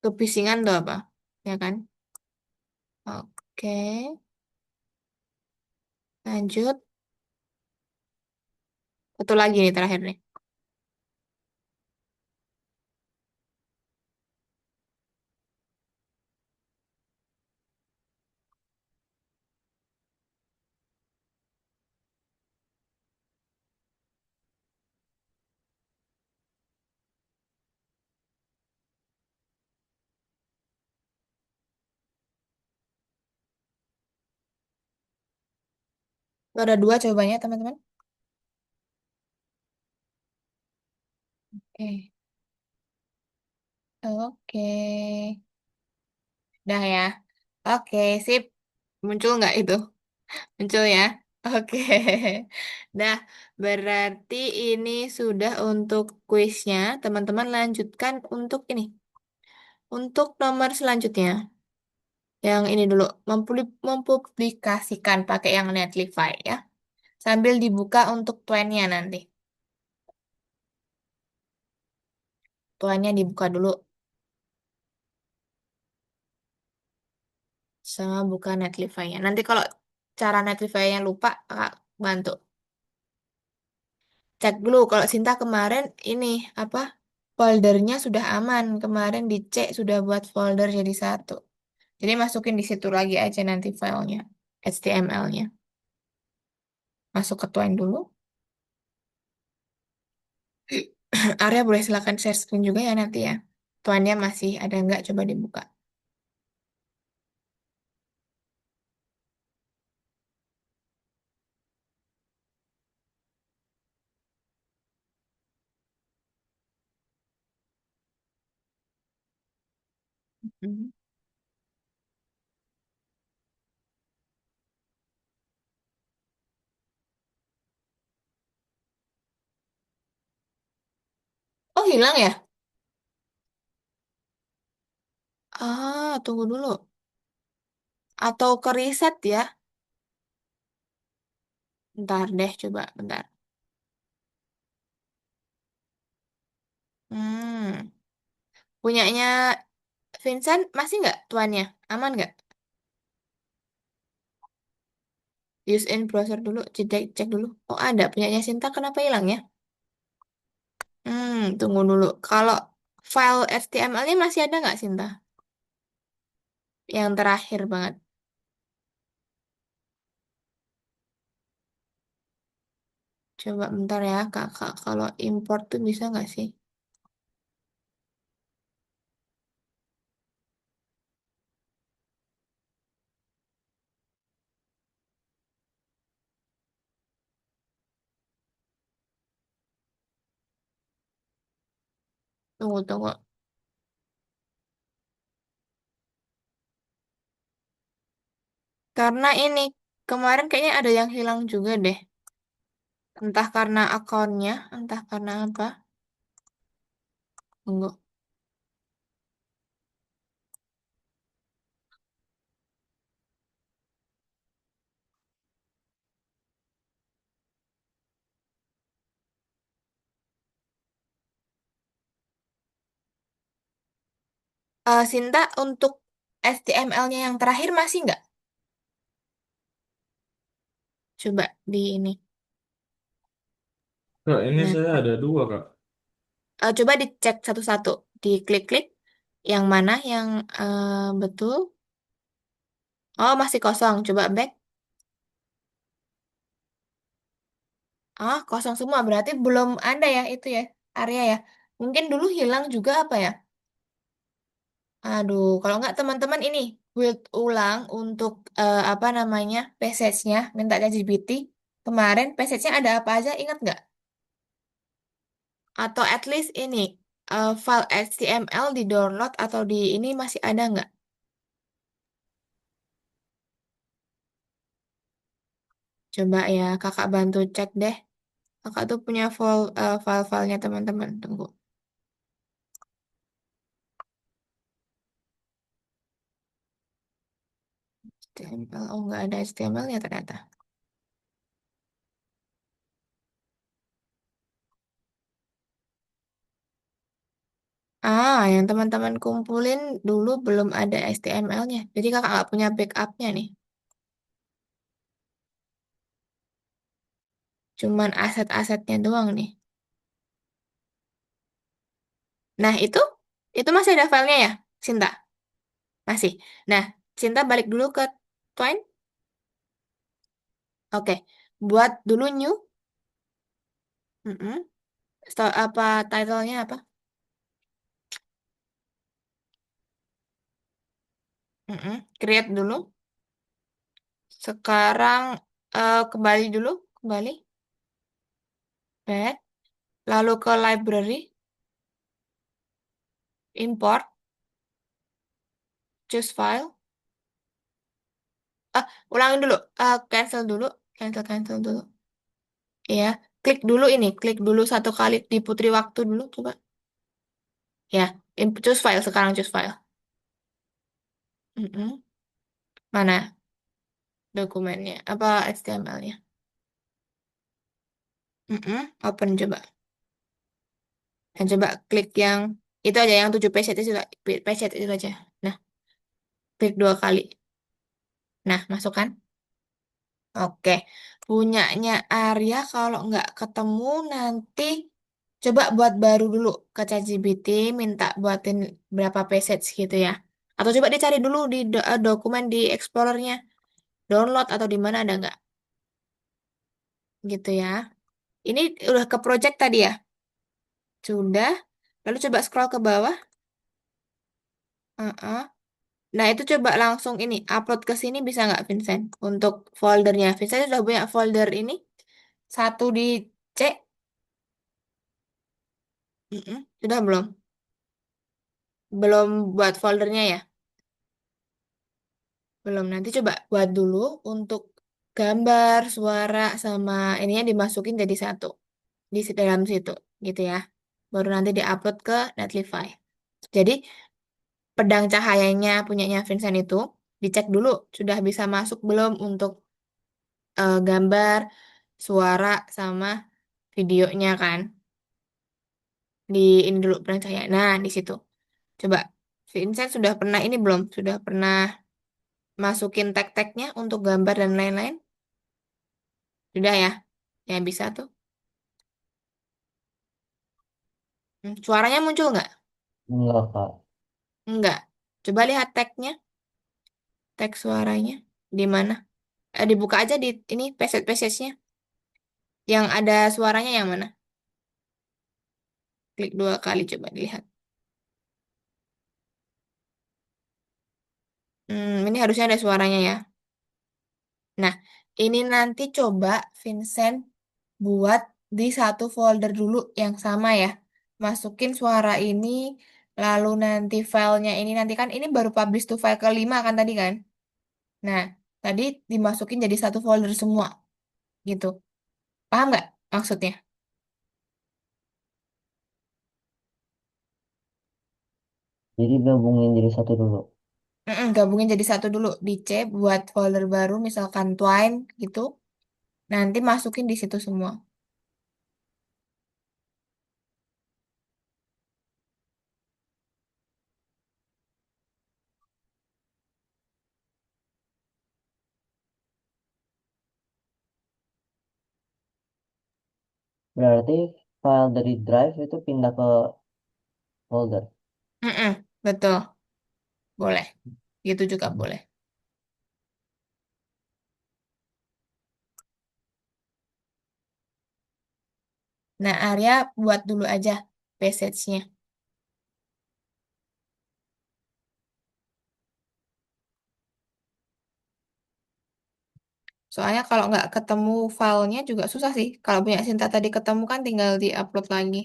Kebisingan tuh apa? Ya kan? Oke, lanjut. Satu lagi nih terakhir nih. Ada dua jawabannya, teman-teman. Oke. Oke. Dah ya. Oke, sip. Muncul nggak itu? Muncul ya. Oke. Dah, berarti ini sudah untuk kuisnya. Teman-teman lanjutkan untuk ini. Untuk nomor selanjutnya. Yang ini dulu. Mempublikasikan pakai yang Netlify ya. Sambil dibuka untuk tuannya nanti. Tuannya dibuka dulu. Sama buka Netlify-nya. Nanti kalau cara Netlify-nya lupa, Kakak bantu. Cek dulu kalau Sinta kemarin ini apa foldernya sudah aman. Kemarin dicek sudah buat folder jadi satu. Jadi masukin di situ lagi aja nanti filenya, HTML-nya. Masuk ke Twine dulu. Arya boleh silakan share screen juga ya nanti ya. Twine-nya masih ada nggak? Coba dibuka. Mhm. Oh hilang ya? Ah, tunggu dulu. Atau ke reset ya? Bentar deh, coba bentar. Hmm. Punyanya Vincent masih nggak tuannya? Aman nggak? Use in browser dulu, cek dulu. Oh ada, punyanya Sinta kenapa hilang ya? Tunggu dulu. Kalau file HTML-nya masih ada nggak Sinta? Yang terakhir banget. Coba bentar ya kakak. Kalau import tuh bisa nggak sih? Tunggu. Karena ini kemarin kayaknya ada yang hilang juga deh. Entah karena akunnya, entah karena apa. Tunggu. Sinta, untuk HTML-nya yang terakhir masih nggak? Coba di ini. Kak, ini Nah, saya ada dua, Kak. coba dicek satu-satu. Diklik-klik. Yang mana yang betul? Oh, masih kosong. Coba back. Ah, kosong semua. Berarti belum ada ya itu ya, area ya. Mungkin dulu hilang juga apa ya? Aduh, kalau nggak teman-teman ini build ulang untuk apa namanya passage-nya, minta ChatGPT. Kemarin passage-nya ada apa aja, ingat nggak? Atau at least ini file HTML di download atau di ini masih ada nggak? Coba ya, kakak bantu cek deh. Kakak tuh punya file-filenya teman-teman. Tunggu. HTML, oh nggak ada HTML-nya ternyata. Yang teman-teman kumpulin dulu belum ada HTML-nya. Jadi kakak nggak punya backup-nya nih. Cuman aset-asetnya doang nih. Nah, itu masih ada filenya ya, Sinta? Masih. Nah, Sinta balik dulu ke Twine. Oke. Buat dulu new. Mm-mm. Apa title-nya apa? Mm-mm. Create dulu. Sekarang kembali dulu. Kembali. Back. Lalu ke library. Import. Choose file. Ulangin dulu. Cancel dulu. Cancel dulu. Ya, klik dulu satu kali di putri waktu dulu, coba. Ya, choose file sekarang choose file. Mm-mm. Mana dokumennya? Apa HTML-nya? Mm-mm. Open coba. Dan coba klik yang itu aja yang 7 page itu page itu aja. Nah, klik dua kali. Nah, masukkan. Oke, punyanya Arya kalau nggak ketemu nanti coba buat baru dulu ke ChatGPT, minta buatin berapa passage gitu ya. Atau coba dicari dulu di dokumen di Explorer-nya, download atau di mana ada nggak gitu ya. Ini udah ke project tadi ya? Sudah. Lalu coba scroll ke bawah. Heeh. Nah, itu coba langsung ini upload ke sini bisa nggak Vincent? Untuk foldernya. Vincent sudah punya folder ini. Satu di C. Mm-mm. Sudah belum? Belum buat foldernya ya? Belum. Nanti coba buat dulu untuk gambar, suara, sama ininya dimasukin jadi satu dalam situ, gitu ya. Baru nanti diupload ke Netlify. Jadi pedang cahayanya punyanya Vincent itu dicek dulu sudah bisa masuk belum untuk gambar, suara, sama videonya kan. Di ini dulu pedang cahaya. Nah, di situ. Coba Vincent sudah pernah ini belum? Sudah pernah masukin tag-tagnya untuk gambar dan lain-lain? Sudah ya? Ya bisa tuh. Suaranya muncul nggak? Enggak, Kak. Nggak. Coba lihat tagnya, tag suaranya. Di mana? Dibuka aja di ini passage-passage-nya. Yang ada suaranya yang mana? Klik dua kali coba dilihat. Ini harusnya ada suaranya ya. Nah, ini nanti coba Vincent buat di satu folder dulu yang sama ya. Masukin suara ini, lalu nanti filenya ini nanti kan ini baru publish to file kelima kan tadi kan? Nah, tadi dimasukin jadi satu folder semua gitu. Paham nggak maksudnya? Jadi gabungin jadi satu dulu. Gabungin jadi satu dulu di C buat folder baru misalkan Twine gitu. Nanti masukin di situ semua. Berarti file dari drive itu pindah ke folder. Betul, boleh. Gitu juga boleh. Nah, Arya buat dulu aja passage-nya. Soalnya kalau nggak ketemu filenya juga susah sih. Kalau punya Sinta tadi ketemu kan tinggal di-upload lagi.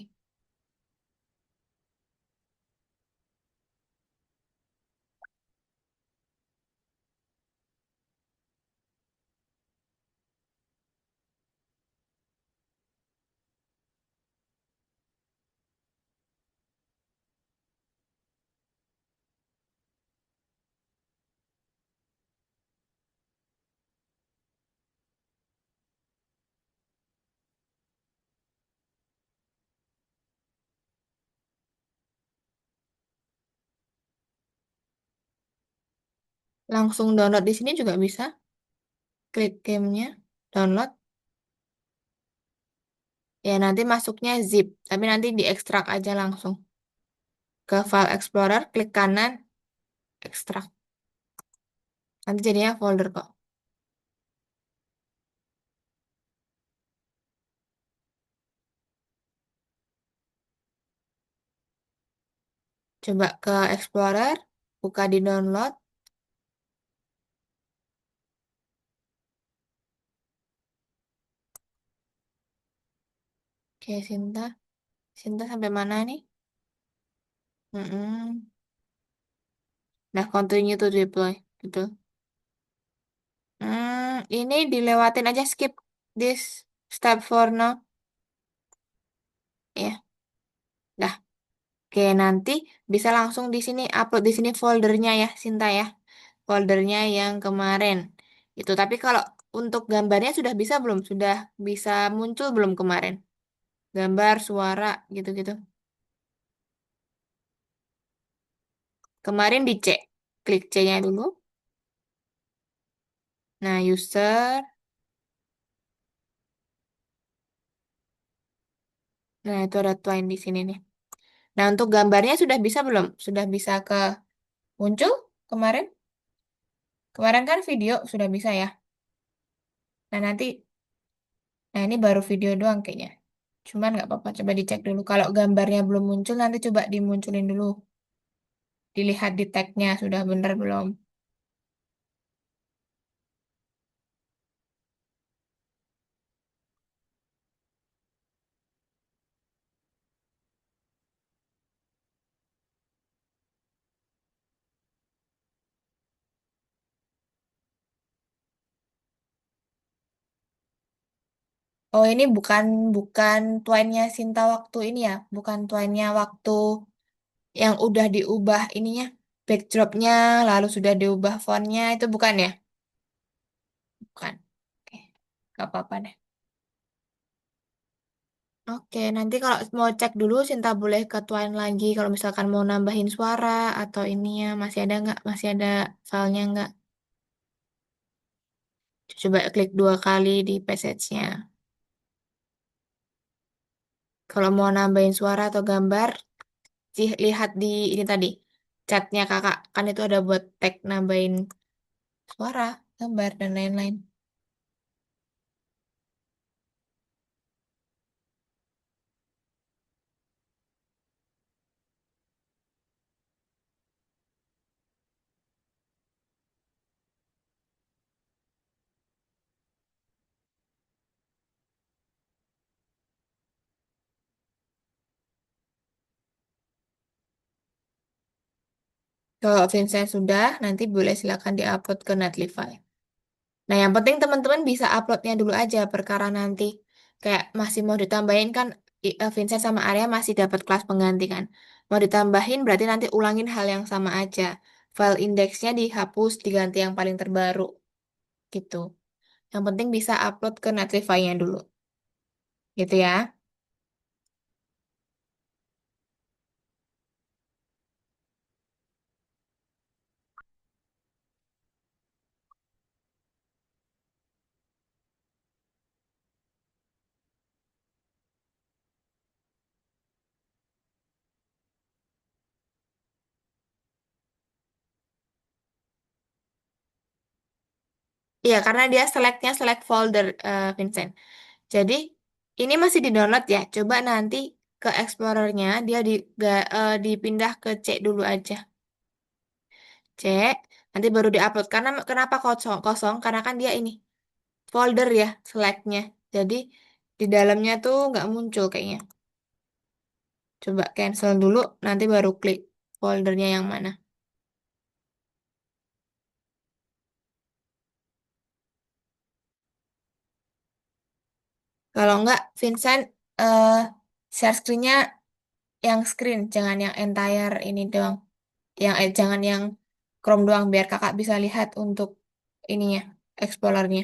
Langsung download di sini juga bisa. Klik gamenya, download. Ya, nanti masuknya zip. Tapi nanti diekstrak aja langsung. Ke File Explorer, klik kanan, ekstrak. Nanti jadinya folder kok. Coba ke Explorer, buka di download. Oke, Sinta. Sinta sampai mana nih? Mm-mm. Nah, continue to deploy. Gitu. Ini dilewatin aja, skip this step for now. Ya, dah. Oke, nanti bisa langsung di sini upload di sini foldernya ya, Sinta ya. Foldernya yang kemarin. Itu, tapi kalau untuk gambarnya sudah bisa belum? Sudah bisa muncul belum kemarin? Gambar, suara, gitu-gitu. Kemarin dicek. Klik C-nya dulu. Nah, user. Nah, itu ada Twine di sini nih. Nah, untuk gambarnya sudah bisa belum? Sudah bisa ke muncul kemarin? Kemarin kan video sudah bisa ya. Nah, nah ini baru video doang kayaknya. Cuman nggak apa-apa, coba dicek dulu. Kalau gambarnya belum muncul, nanti coba dimunculin dulu. Dilihat di tag-nya, sudah benar belum. Oh, ini bukan bukan Twine-nya Sinta waktu ini ya. Bukan Twine-nya waktu yang udah diubah ininya. Backdrop-nya, lalu sudah diubah font-nya. Itu bukan ya? Bukan. Oke, nggak apa-apa deh. Oke, nanti kalau mau cek dulu, Sinta boleh ke Twine lagi. Kalau misalkan mau nambahin suara atau ininya, masih ada nggak? Masih ada filenya nggak? Coba klik 2 kali di passage-nya. Kalau mau nambahin suara atau gambar, lihat di ini tadi, chatnya kakak. Kan itu ada buat tag nambahin suara, gambar, dan lain-lain. Kalau Vincent sudah, nanti boleh silakan diupload ke Netlify. Nah, yang penting teman-teman bisa uploadnya dulu aja, perkara nanti kayak masih mau ditambahin kan Vincent sama Arya masih dapat kelas pengganti kan. Mau ditambahin berarti nanti ulangin hal yang sama aja. File indeksnya dihapus, diganti yang paling terbaru gitu. Yang penting bisa upload ke Netlify-nya dulu. Gitu ya. Iya, karena dia selectnya select folder, Vincent. Jadi, ini masih di-download ya. Coba nanti ke Explorer-nya, dia dipindah ke C dulu aja. C, nanti baru di-upload. Karena kenapa kosong? Kosong, karena kan dia ini, folder ya, select-nya. Jadi, di dalamnya tuh nggak muncul kayaknya. Coba cancel dulu, nanti baru klik foldernya yang mana. Kalau nggak, Vincent, eh share screen-nya yang screen, jangan yang entire ini doang. Jangan yang Chrome doang, biar kakak bisa lihat untuk ininya, Explorernya.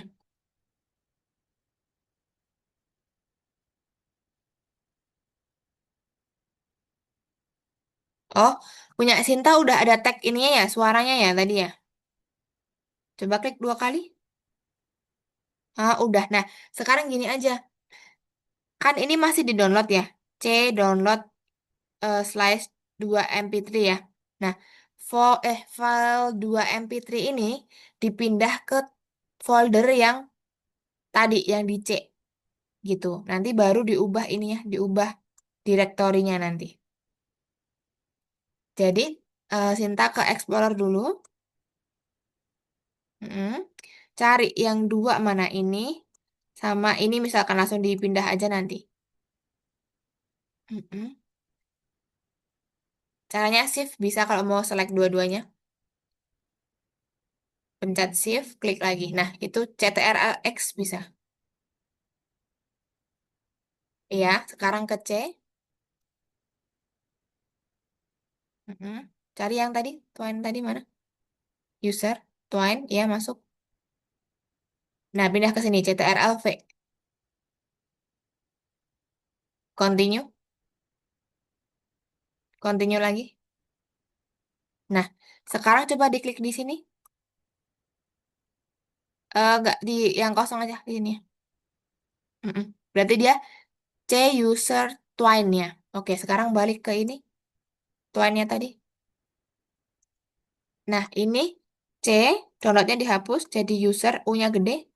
Oh, punya Sinta udah ada tag ininya ya, suaranya ya tadi ya. Coba klik 2 kali. Ah, udah. Nah, sekarang gini aja. Kan ini masih di-download ya. C download slice 2 MP3 ya. Nah, file 2 MP3 ini dipindah ke folder yang tadi, yang di C gitu. Nanti baru diubah ini ya, diubah direktorinya nanti. Jadi, Sinta ke Explorer dulu. Mm-mm. Cari yang dua mana ini. Sama ini misalkan langsung dipindah aja nanti. Mm-mm. Caranya shift bisa kalau mau select dua-duanya. Pencet shift, klik lagi. Nah, itu CTRL-X bisa. Iya, sekarang ke C. Mm-mm. Cari yang tadi, Twine tadi mana? User, Twine, ya masuk. Nah, pindah ke sini, CTRL-V. Continue, continue lagi. Nah, sekarang coba diklik di sini. Nggak di yang kosong aja di sini. Mm-mm. Berarti dia C user Twine-nya. Oke, sekarang balik ke ini, Twine-nya tadi. Nah, ini C, downloadnya dihapus, jadi user, U-nya gede.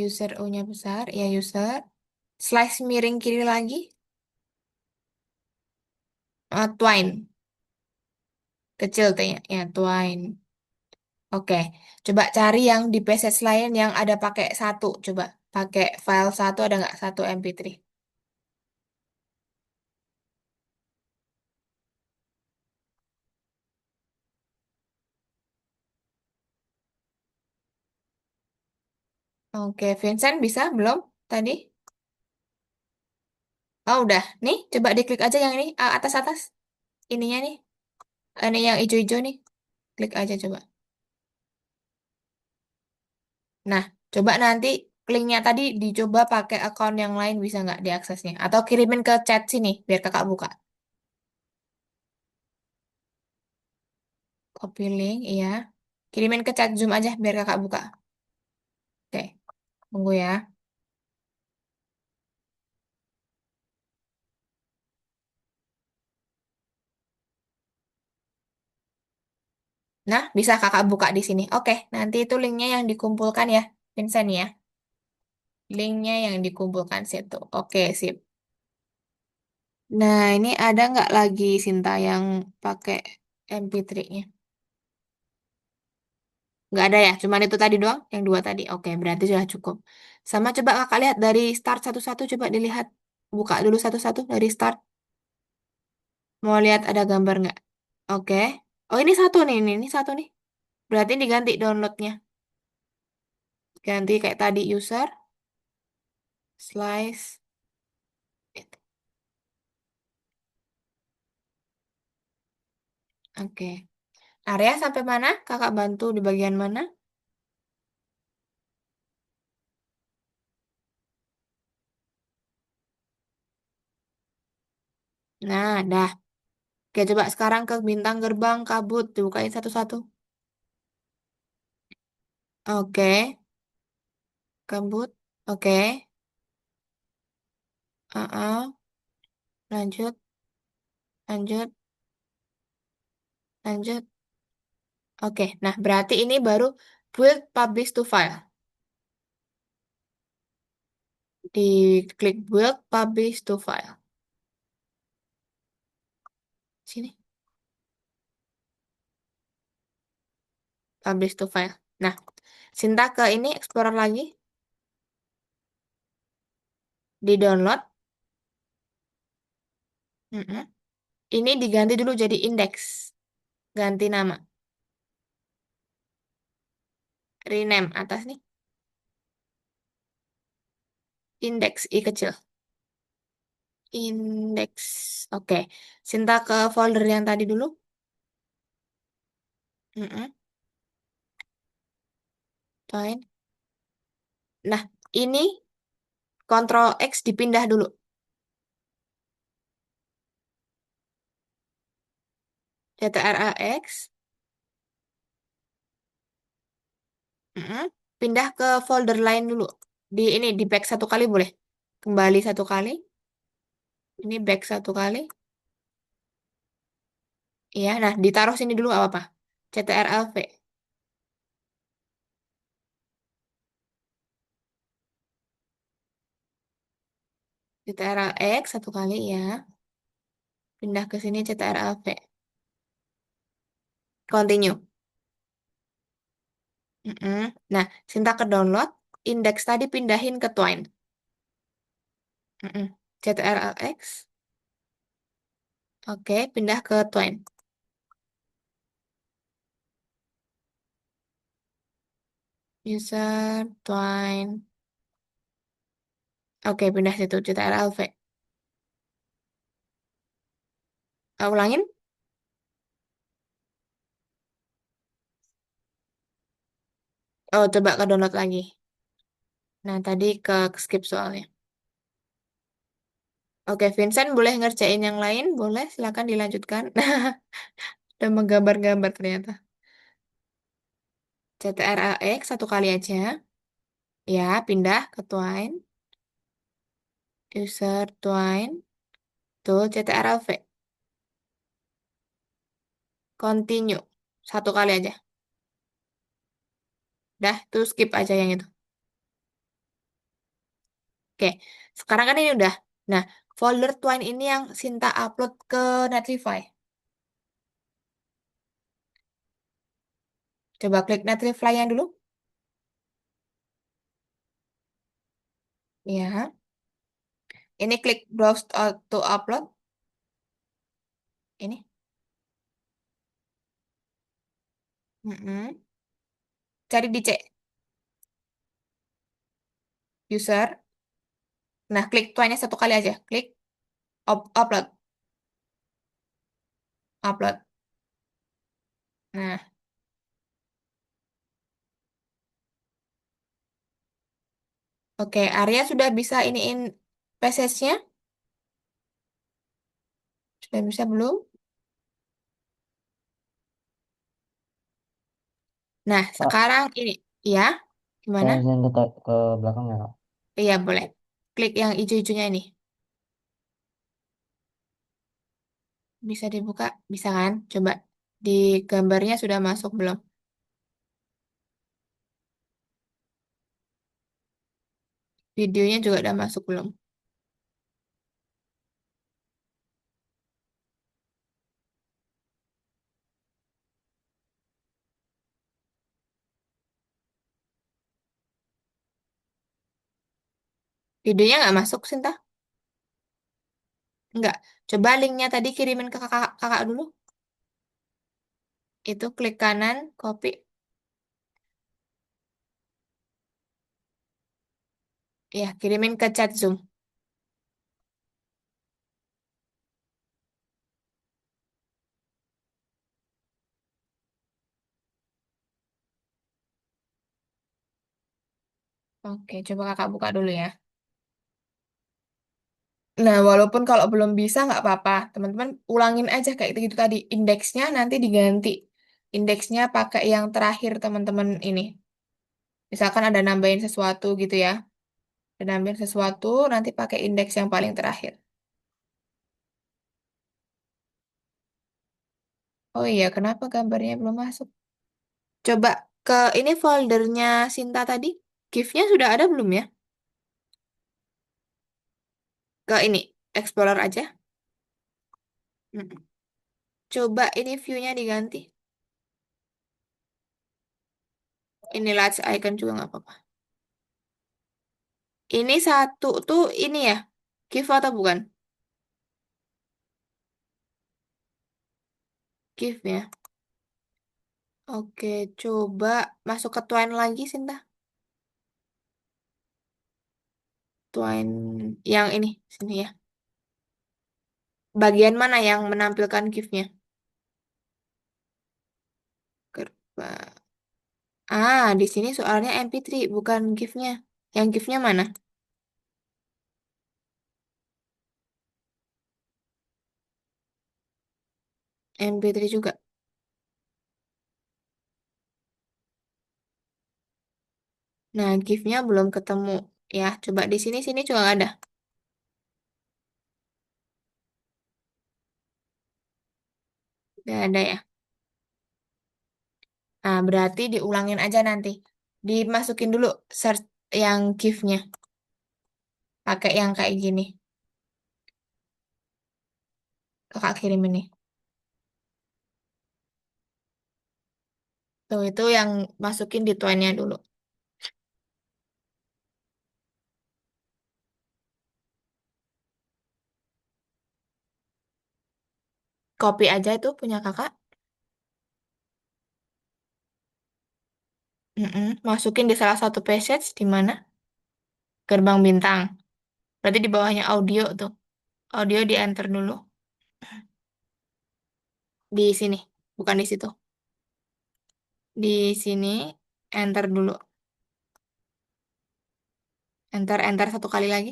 User U-nya besar, ya user. Slice miring kiri lagi, Twine. Kecil T-nya, ya Twine. Oke, coba cari yang di passage lain yang ada pakai satu. Coba pakai file satu, ada nggak satu MP3? Oke, Vincent bisa belum tadi? Oh, udah. Nih, coba diklik aja yang ini, atas-atas. Ininya nih. Ini yang hijau-hijau nih. Klik aja coba. Nah, coba nanti linknya tadi dicoba pakai akun yang lain bisa nggak diaksesnya? Atau kirimin ke chat sini biar kakak buka. Copy link, iya. Kirimin ke chat Zoom aja biar kakak buka. Oke, tunggu ya. Nah, bisa kakak buka di sini. Oke, nanti itu linknya yang dikumpulkan ya, Vincent ya. Linknya yang dikumpulkan situ. Oke, sip. Nah, ini ada nggak lagi Sinta yang pakai MP3-nya? Nggak ada ya, cuman itu tadi doang, yang dua tadi. Oke, berarti sudah cukup. Sama coba kakak lihat dari start satu-satu, coba dilihat. Buka dulu satu-satu dari start. Mau lihat ada gambar nggak? Oke. Oh, ini satu nih, ini satu nih. Berarti diganti downloadnya. Ganti kayak tadi user, slice. Oke. Area sampai mana? Kakak bantu di bagian mana? Nah, dah. Oke, coba sekarang ke bintang gerbang kabut. Dibukain satu-satu. Oke, kabut. Oke. Lanjut, lanjut, lanjut. Oke, nah berarti ini baru build publish to file. Diklik build publish to file. Sini, publish to file. Nah, Sinta ke ini Explorer lagi. Di-download. Mm-mm. Ini diganti dulu jadi index. Ganti nama. Rename atas nih. Index, I kecil. Index. Oke. Sinta ke folder yang tadi dulu. Mm-mm. Fine. Nah, ini Ctrl X dipindah dulu. CTRL-X. Mm-mm. Pindah ke folder lain dulu. Di ini di back satu kali boleh. Kembali satu kali. Ini back satu kali. Iya, nah ditaruh sini dulu nggak apa-apa. CTRL-V. CTRL-X satu kali ya. Pindah ke sini CTRL-V. Continue. Mm-mm. Nah, Sinta ke download. Index tadi pindahin ke Twine. Mm-mm. CTRL-X. Oke, pindah ke Twine. User, Twine. Oke, pindah situ. CTRL-V. Ulangin. Oh, coba ke download lagi. Nah, tadi ke skip soalnya. Oke, Vincent boleh ngerjain yang lain? Boleh, silakan dilanjutkan. Udah menggambar-gambar ternyata. CTRL-X satu kali aja. Ya, pindah ke Twine. User Twine. Tuh, CTRL-V. Continue. Satu kali aja. Dah, tuh skip aja yang itu. Oke, sekarang kan ini udah. Nah, folder Twine ini yang Sinta upload ke Netlify. Coba klik Netlify yang dulu. Ya, ini klik Browse to Upload. Ini. Mm-mm. Cari di C. User. Nah, klik tuanya satu kali aja. Klik upload. Upload. Nah, oke. Arya sudah bisa iniin passage-nya? Sudah bisa belum? Nah, Kak, sekarang ini. Ya, gimana? saya izin ke belakang ya, Kak. Iya, boleh. Klik yang hijau-hijaunya ini. Bisa dibuka? Bisa kan? Coba. Di gambarnya sudah masuk belum? Videonya juga udah masuk belum? Videonya nggak masuk, Sinta? Nggak. Coba linknya tadi kirimin ke kakak, kakak dulu. Itu klik kanan, copy. Ya, kirimin ke chat Zoom. Oke, coba kakak buka dulu ya. Nah, walaupun kalau belum bisa nggak apa-apa, teman-teman ulangin aja kayak gitu tadi. Indeksnya nanti diganti. Indeksnya pakai yang terakhir teman-teman ini. Misalkan ada nambahin sesuatu gitu ya. Ada nambahin sesuatu, nanti pakai indeks yang paling terakhir. Oh iya, kenapa gambarnya belum masuk? Coba ke ini foldernya Sinta tadi. GIF-nya sudah ada belum ya? Ke ini, Explorer aja. Mm. Coba ini view-nya diganti. Ini large icon juga nggak apa-apa. Ini satu tuh ini ya, GIF atau bukan? GIF ya. Oke, coba masuk ke Twine lagi, Sinta. Twine yang ini, sini ya. Bagian mana yang menampilkan GIF-nya? Kerba. Ah, di sini soalnya MP3, bukan GIF-nya. Yang GIF-nya mana? MP3 juga. Nah, GIF-nya belum ketemu. Ya, coba di sini juga nggak ada. Nggak ada ya. Nah, berarti diulangin aja nanti. Dimasukin dulu search yang GIF-nya. Pakai yang kayak gini. Kakak kirim ini. Tuh, itu yang masukin di Twine-nya dulu. Copy aja itu punya kakak. Mm-mm. Masukin di salah satu passage di mana? Gerbang bintang. Berarti di bawahnya audio tuh. Audio di enter dulu. Di sini, bukan di situ. Di sini, enter dulu. Enter, enter satu kali lagi.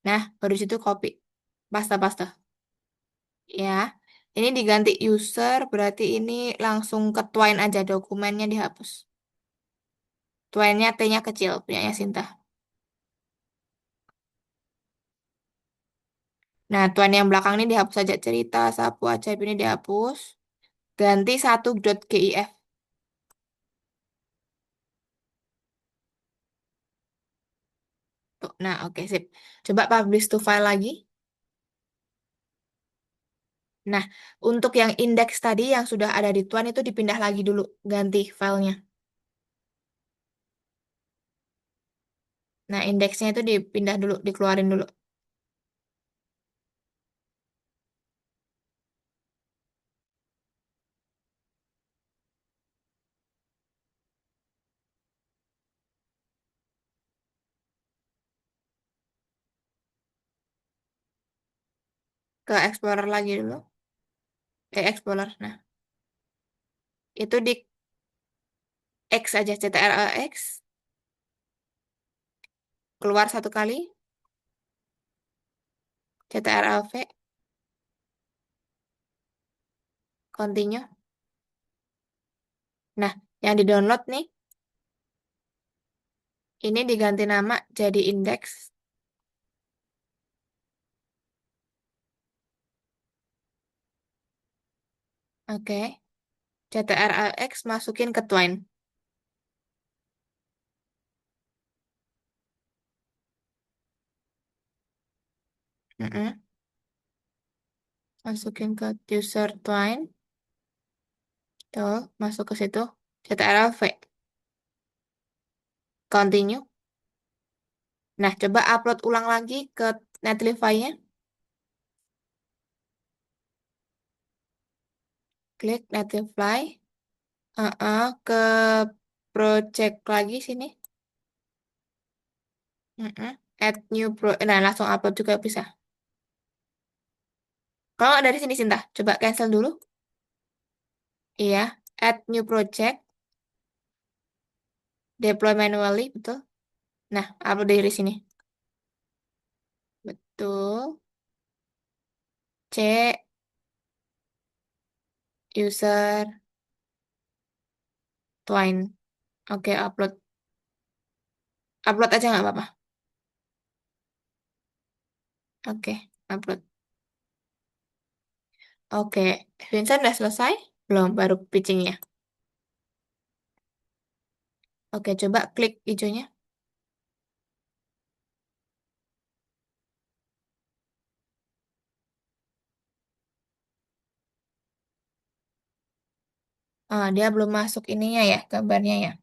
Nah, baru situ copy. Basta, basta. Ya, ini diganti user, berarti ini langsung ke Twine aja, dokumennya dihapus. Twine-nya T-nya kecil, punyanya Sinta. Nah, Twine yang belakang ini dihapus aja, cerita, sapu, ajaib ini dihapus. Ganti satu .gif. Tuh, nah, oke, sip. Coba publish to file lagi. Nah, untuk yang indeks tadi yang sudah ada di Twine itu dipindah lagi dulu, ganti filenya. Nah, indeksnya itu dipindah dulu, dikeluarin dulu. Ke Explorer lagi dulu. Explorer. Nah, itu di X aja, CTRL X. Keluar satu kali, CTRL V, continue. Nah, yang di-download nih, ini diganti nama jadi indeks. Oke. CTRL X masukin ke Twine. Mm-mm. Masukin ke user Twine. Tuh, masuk ke situ. CTRL V. Continue. Nah, coba upload ulang lagi ke Netlify-nya. Klik Netlify. Ke project lagi sini. Add new pro. Nah, langsung upload juga bisa. Kalau nggak dari sini, Sinta, coba cancel dulu. Iya, add new project, deploy manually, betul. Nah, upload dari sini. Betul. C, user, Twine. Oke, upload. Upload aja nggak apa-apa. Oke, upload. Oke, Vincent udah selesai? Belum, baru pitching ya. Oke, coba klik hijaunya. Dia belum masuk ininya ya, gambarnya ya.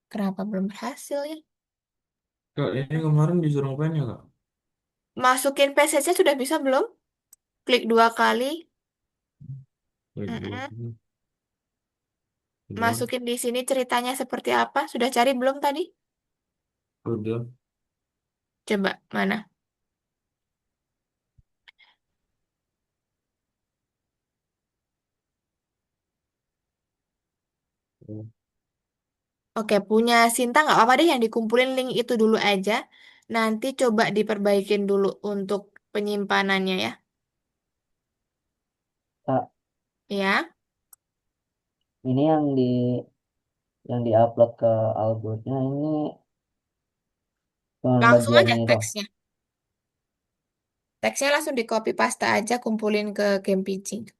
Kenapa belum berhasil ya? Kak, ini kemarin disuruh ngapain ya, Kak? Masukin passage-nya sudah bisa belum? Klik 2 kali. Baik, dua. Mm-mm. Udah, Masukin di sini ceritanya seperti apa? Sudah cari belum tadi? udah. Coba, mana? Oke, punya Sinta nggak apa-apa deh yang dikumpulin link itu dulu aja. Nanti coba diperbaikin dulu untuk penyimpanannya ya. Kak, Ya, ini yang diupload ke Albutnya ini cuma langsung bagian aja ini toh. teksnya. Teksnya langsung di copy paste aja, kumpulin ke game pitching.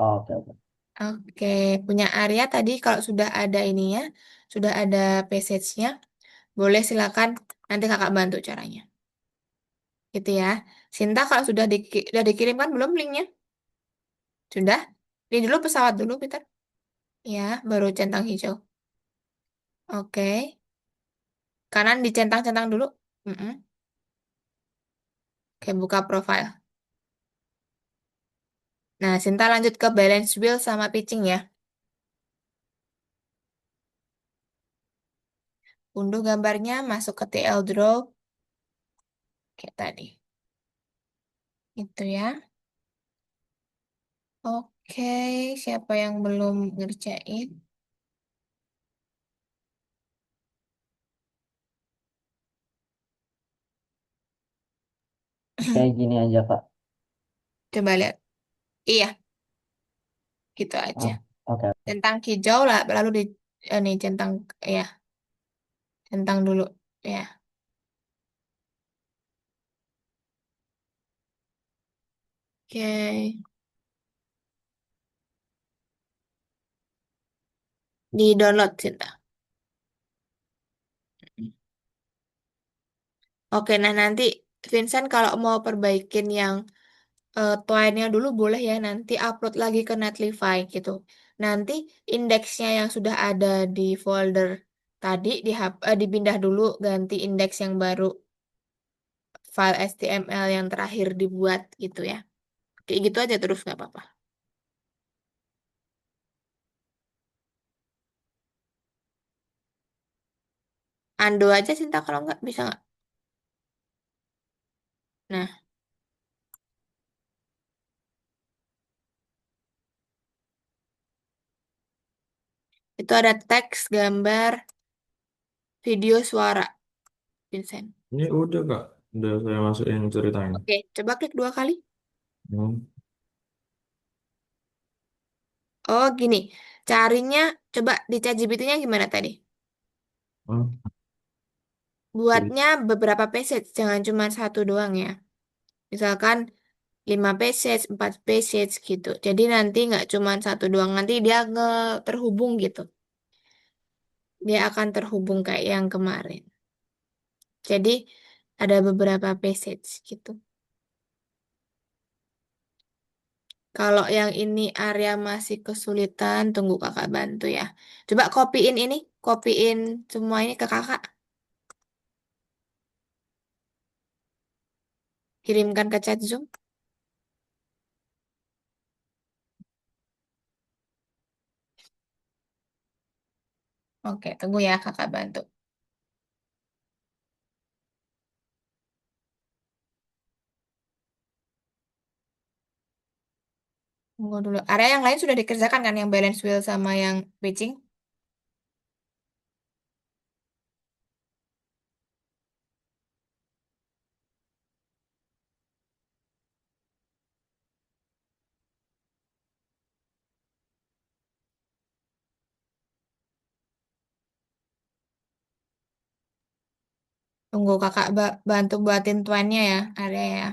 Oh, oke, oke. Oke, punya Arya tadi kalau sudah ada ininya, sudah ada passage-nya, boleh silakan nanti kakak bantu caranya. Gitu ya. Sinta kalau sudah dikirimkan belum linknya? Sudah? Ini dulu pesawat dulu, Peter. Ya, baru centang hijau. Oke. Kanan dicentang-centang dulu. Mm-mm. Oke, buka profile. Nah, Sinta lanjut ke balance wheel sama pitching ya. Unduh gambarnya, masuk ke TL Draw. Kayak tadi. Itu ya. Oke, siapa yang belum ngerjain? Kayak gini aja, Kak. Coba lihat. Iya, gitu aja. Oh, oke. Centang hijau lah, lalu di ini centang ya, centang dulu ya. Oke, di download Cinta. Oke, nah nanti Vincent kalau mau perbaikin yang Twine-nya dulu boleh ya nanti upload lagi ke Netlify gitu. Nanti indeksnya yang sudah ada di folder tadi dipindah dulu ganti indeks yang baru file HTML yang terakhir dibuat gitu ya. Kayak gitu aja terus nggak apa-apa. Ando aja Sinta kalau nggak bisa nggak? Nah, itu ada teks, gambar, video, suara, Vincent. Ini udah, Kak. Udah saya masukin ceritanya. Oke, coba klik 2 kali. Hmm. Oh, gini. Carinya coba di ChatGPT-nya gimana tadi? Hmm. Jadi, Buatnya beberapa passage, jangan cuma satu doang ya. Misalkan 5 passage, 4 passage gitu. Jadi nanti nggak cuma satu doang, nanti dia terhubung gitu. Dia akan terhubung kayak yang kemarin. Jadi ada beberapa passage gitu. Kalau yang ini area masih kesulitan, tunggu kakak bantu ya. Coba kopiin ini, kopiin semua ini ke kakak. Kirimkan ke chat Zoom. Oke, tunggu ya kakak bantu. Tunggu dulu. Area yang lain sudah dikerjakan kan yang balance wheel sama yang pitching? Tunggu kakak bantu buatin tuannya ya, area ya.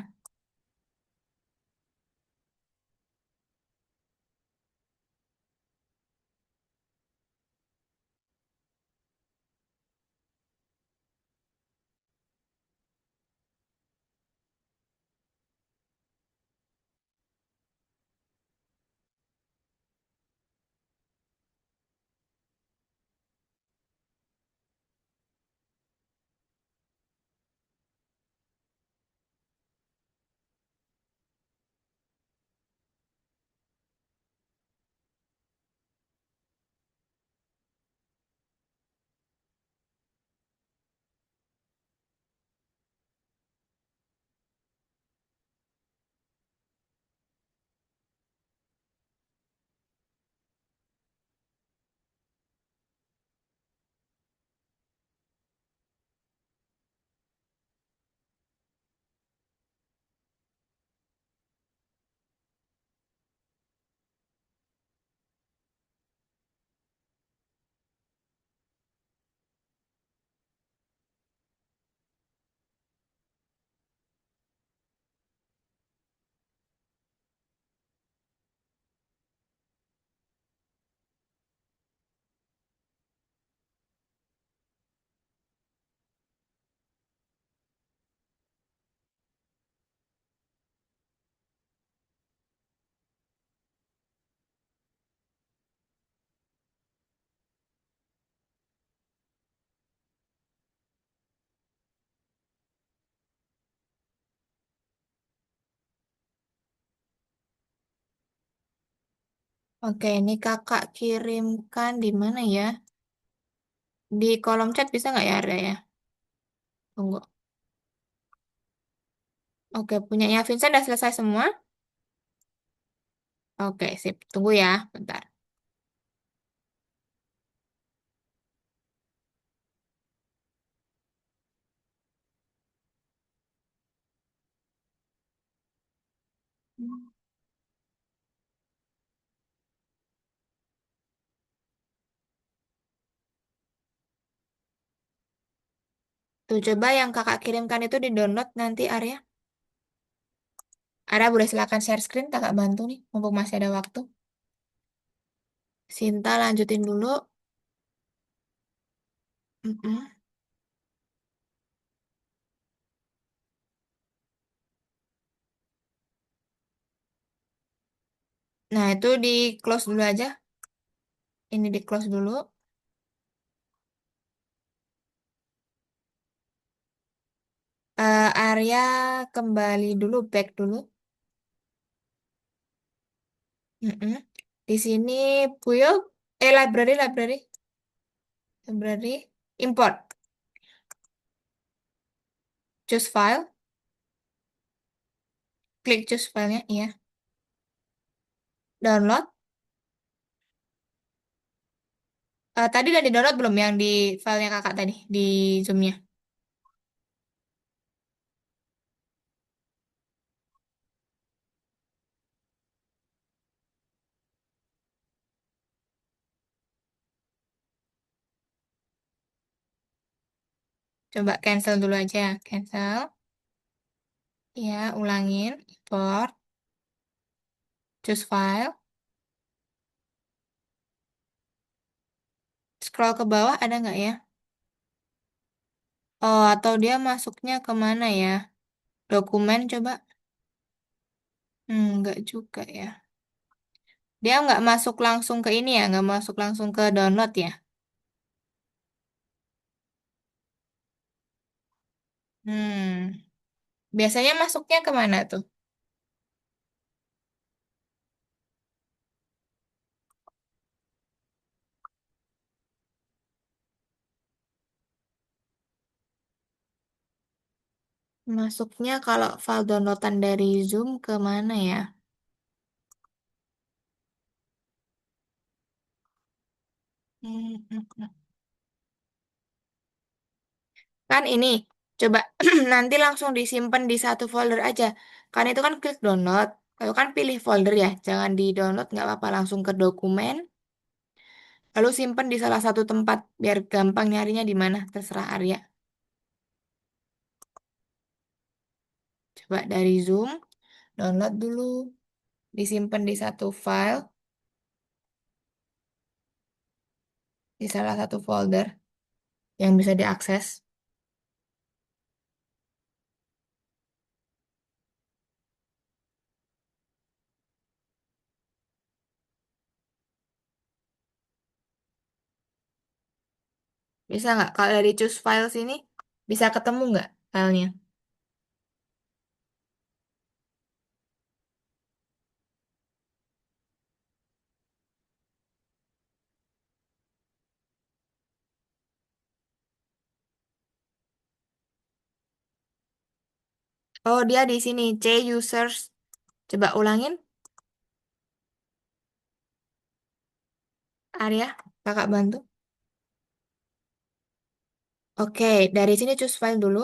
Oke, ini kakak kirimkan di mana ya? Di kolom chat bisa nggak ya, area ya? Tunggu. Oke, punyanya Vincent udah selesai semua? Oke, sip. Tunggu ya, bentar. Tuh, coba yang kakak kirimkan itu di-download nanti, Arya. Arya boleh silakan share screen, kakak bantu nih, mumpung masih ada waktu. Sinta lanjutin dulu. Mm-mm. Nah, itu di close dulu aja. Ini di close dulu. Arya kembali dulu, back dulu. Mm-mm. Di sini build, library, import, choose file, klik choose filenya, iya. Download. Tadi udah di-download belum yang di filenya kakak tadi, di Zoom-nya? Coba cancel dulu aja, cancel. Ya, ulangin, import, choose file. Scroll ke bawah ada nggak ya? Oh, atau dia masuknya kemana ya? Dokumen coba. Nggak juga ya. Dia nggak masuk langsung ke ini ya, nggak masuk langsung ke download ya. Hmm, biasanya masuknya kemana tuh? Masuknya kalau file downloadan dari Zoom ke mana ya? Hmm, hmm, hmm. Kan ini, coba nanti langsung disimpan di satu folder aja. Kan itu kan klik download. Kalau kan pilih folder ya, jangan di download nggak apa-apa langsung ke dokumen. Lalu simpan di salah satu tempat biar gampang nyarinya di mana, terserah Arya. Coba dari Zoom, download dulu, disimpan di satu file, di salah satu folder yang bisa diakses. Bisa nggak? Kalau dari choose file sini, bisa ketemu nggak filenya? Oh, dia di sini, C users. Coba ulangin, Arya, kakak bantu. Oke, dari sini choose file dulu.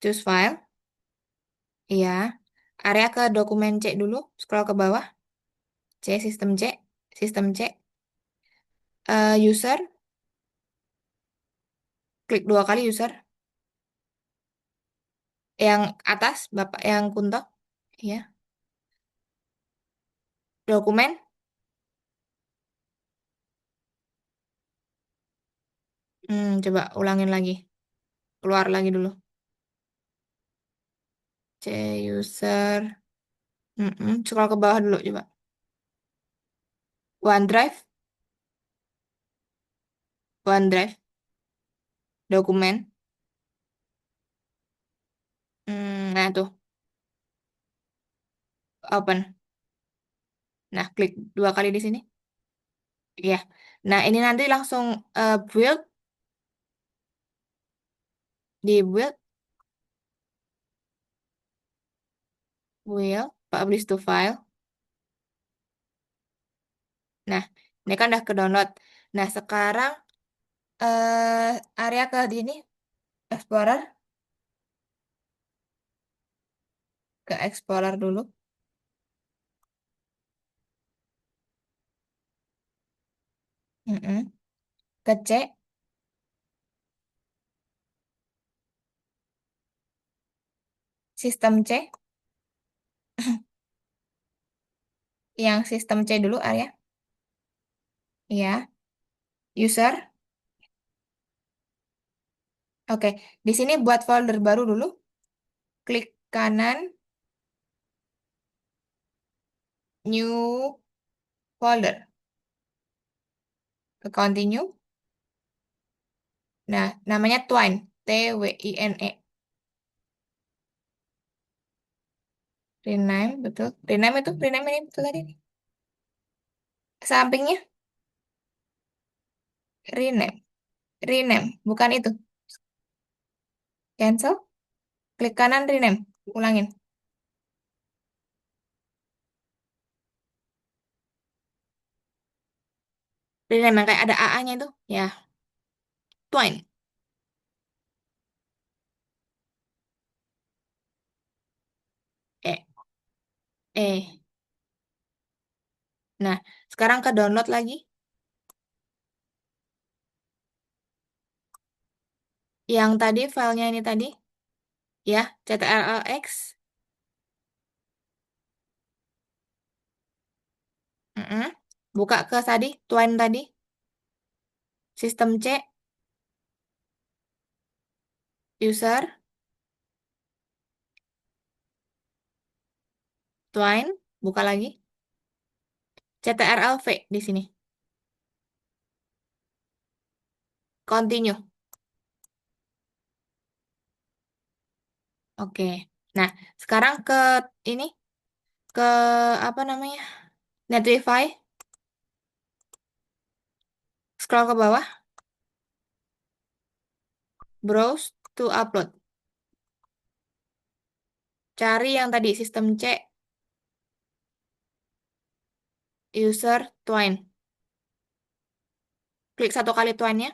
Choose file, iya. Area ke dokumen C dulu, scroll ke bawah. C, sistem C, sistem C. User, klik dua kali user. Yang atas, Bapak yang Kunto. Iya. Dokumen, coba ulangin lagi. Keluar lagi dulu. C, user. Scroll ke bawah dulu coba. OneDrive, OneDrive, dokumen. Nah, tuh, open. Nah, klik dua kali di sini. Iya. Nah, ini nanti langsung build, di build, publish to file. Nah, ini kan udah ke download. Nah, sekarang area ke di ini, Explorer, ke Explorer dulu. Mm-mm. Ke C, sistem C, yang sistem C dulu area. Ya, user. Oke, di sini buat folder baru dulu. Klik kanan, new folder. Ke continue. Nah, namanya Twine, Twine. Rename, betul. Rename ini betul tadi. Sampingnya, rename. Rename, bukan itu. Cancel. Klik kanan, rename. Ulangin. Rename yang kayak ada AA-nya itu. Ya, Twine. Eh, eh. Nah, sekarang ke download lagi. Yang tadi filenya ini tadi. Ya, CTRLX. Mm-mm. Buka ke tadi, Twine tadi. Sistem C, user, Twine. Buka lagi. CTRL-V di sini. Continue. Oke. Nah, sekarang ke ini, ke apa namanya? Netlify. Scroll ke bawah. Browse to upload. Cari yang tadi sistem C, user twine. Klik satu kali twine-nya,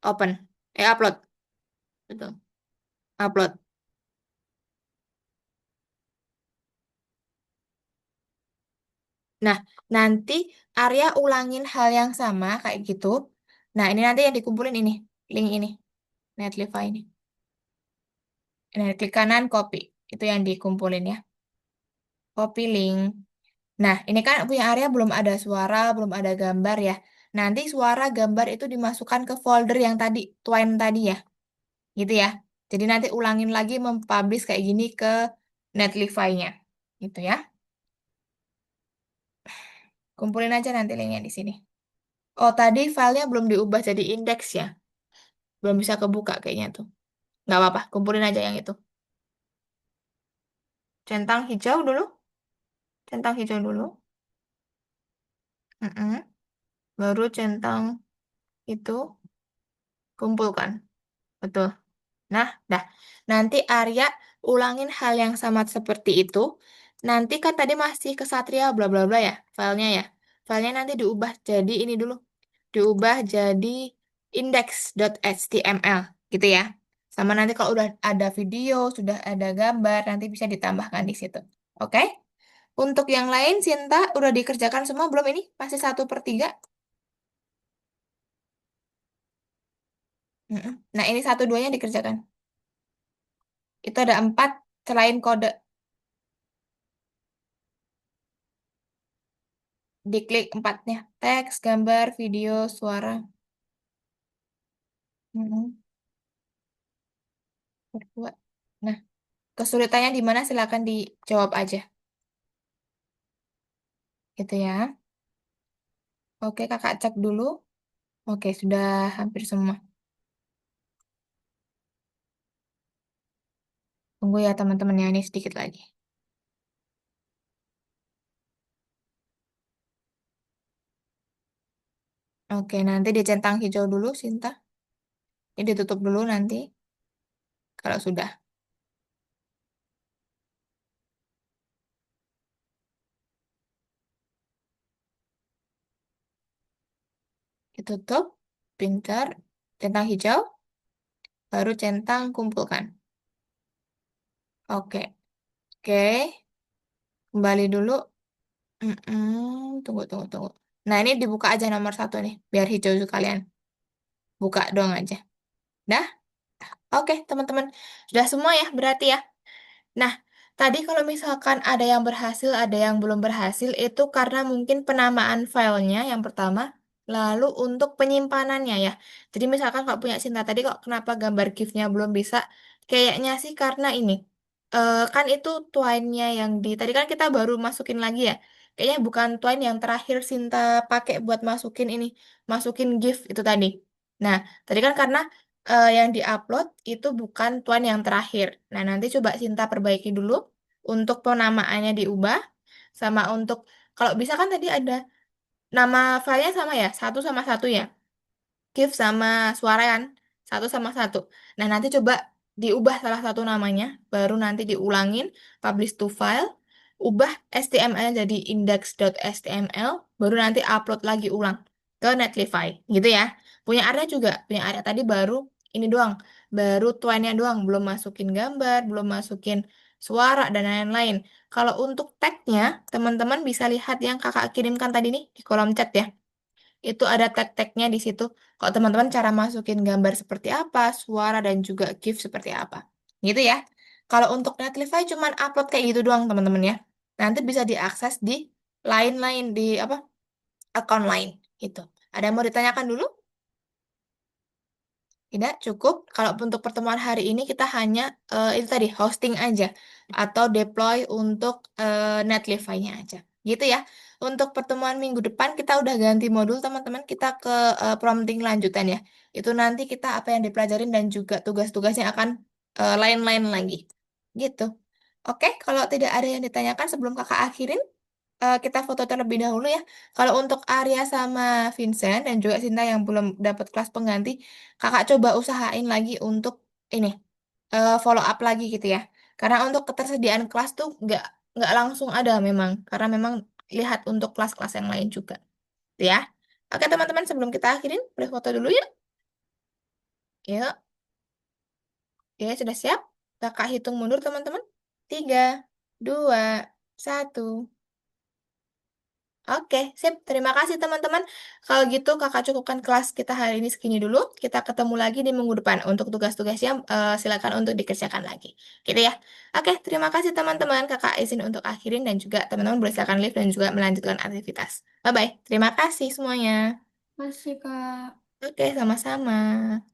open. Upload. Betul. Upload. Nah, nanti Arya ulangin hal yang sama kayak gitu. Nah, ini nanti yang dikumpulin ini, link ini, Netlify ini. Nah, klik kanan, copy. Itu yang dikumpulin ya. Copy link. Nah, ini kan punya Arya belum ada suara, belum ada gambar ya. Nanti suara, gambar itu dimasukkan ke folder yang tadi, Twine tadi ya. Gitu ya. Jadi nanti ulangin lagi mempublish kayak gini ke Netlify-nya. Gitu ya. Kumpulin aja nanti linknya di sini. Oh, tadi filenya belum diubah jadi indeks ya. Belum bisa kebuka kayaknya tuh. Nggak apa-apa, kumpulin aja yang itu. Centang hijau dulu. Centang hijau dulu. Mm-mm. Baru centang itu kumpulkan. Betul. Nah, dah. Nanti Arya ulangin hal yang sama seperti itu. Nanti kan tadi masih kesatria bla bla bla ya, filenya ya. Filenya nanti diubah jadi ini dulu. Diubah jadi index.html gitu ya. Sama nanti kalau udah ada video, sudah ada gambar, nanti bisa ditambahkan di situ. Oke? Untuk yang lain, Sinta udah dikerjakan semua belum ini? Masih 1/3? Mm-mm. Nah, ini 1/2-nya dikerjakan. Itu ada 4 selain kode. Diklik 4-nya. Teks, gambar, video, suara. Mm-mm. Berdua. Nah, kesulitannya di mana silakan dijawab aja. Gitu ya. Oke, kakak cek dulu. Oke, sudah hampir semua. Tunggu ya teman-teman ya, ini sedikit lagi. Oke, nanti dicentang hijau dulu, Sinta. Ini ditutup dulu nanti, kalau sudah. Ditutup, pintar, centang hijau, baru centang kumpulkan. Oke, oke, kembali dulu. Tunggu, tunggu, tunggu. Nah, ini dibuka aja nomor 1 nih, biar hijau sekalian. Buka doang aja. Dah? Oke, teman-teman. Sudah semua ya, berarti ya. Nah, tadi kalau misalkan ada yang berhasil, ada yang belum berhasil, itu karena mungkin penamaan filenya yang pertama, lalu untuk penyimpanannya ya. Jadi misalkan kalau punya Sinta tadi kok kenapa gambar GIF-nya belum bisa, kayaknya sih karena ini. Kan itu twine-nya yang tadi kan kita baru masukin lagi ya. Kayaknya bukan twine yang terakhir Sinta pakai buat masukin ini, masukin GIF itu tadi. Nah, tadi kan karena yang diupload itu bukan tuan yang terakhir. Nah, nanti coba Sinta perbaiki dulu untuk penamaannya diubah sama untuk kalau bisa kan tadi ada nama filenya sama ya, satu sama satu ya. GIF sama suara kan, satu sama satu. Nah, nanti coba diubah salah satu namanya, baru nanti diulangin, publish to file, ubah HTML jadi index.html, baru nanti upload lagi ulang ke Netlify, gitu ya. Punya Arya juga, punya Arya tadi baru ini doang, baru tuannya doang, belum masukin gambar, belum masukin suara, dan lain-lain. Kalau untuk tagnya, teman-teman bisa lihat yang kakak kirimkan tadi nih di kolom chat ya. Itu ada tag-tagnya di situ. Kalau teman-teman cara masukin gambar seperti apa, suara dan juga GIF seperti apa. Gitu ya. Kalau untuk Netlify cuman upload kayak gitu doang teman-teman ya. Nanti bisa diakses di lain-lain di apa? Account lain gitu. Ada yang mau ditanyakan dulu? Tidak cukup. Kalau untuk pertemuan hari ini kita hanya itu tadi hosting aja atau deploy untuk Netlify-nya aja. Gitu ya. Untuk pertemuan minggu depan kita udah ganti modul teman-teman. Kita ke prompting lanjutan ya. Itu nanti kita apa yang dipelajarin dan juga tugas-tugasnya akan lain-lain lagi. Gitu. Oke, kalau tidak ada yang ditanyakan sebelum kakak akhirin, kita foto terlebih dahulu ya. Kalau untuk Arya sama Vincent dan juga Sinta yang belum dapat kelas pengganti, kakak coba usahain lagi untuk ini follow up lagi gitu ya. Karena untuk ketersediaan kelas tuh nggak langsung ada memang, karena memang lihat untuk kelas-kelas yang lain juga, gitu ya. Oke teman-teman, sebelum kita akhirin, boleh foto dulu ya. Yuk, ya sudah siap? Kakak hitung mundur teman-teman. 3, 2, 1. Oke, sip. Terima kasih teman-teman. Kalau gitu kakak cukupkan kelas kita hari ini segini dulu. Kita ketemu lagi di minggu depan untuk tugas-tugasnya silakan untuk dikerjakan lagi. Gitu ya. Oke, terima kasih teman-teman. Kakak izin untuk akhirin dan juga teman-teman boleh silakan live dan juga melanjutkan aktivitas. Bye-bye. Terima kasih semuanya. Masih, Kak. Oke, sama-sama.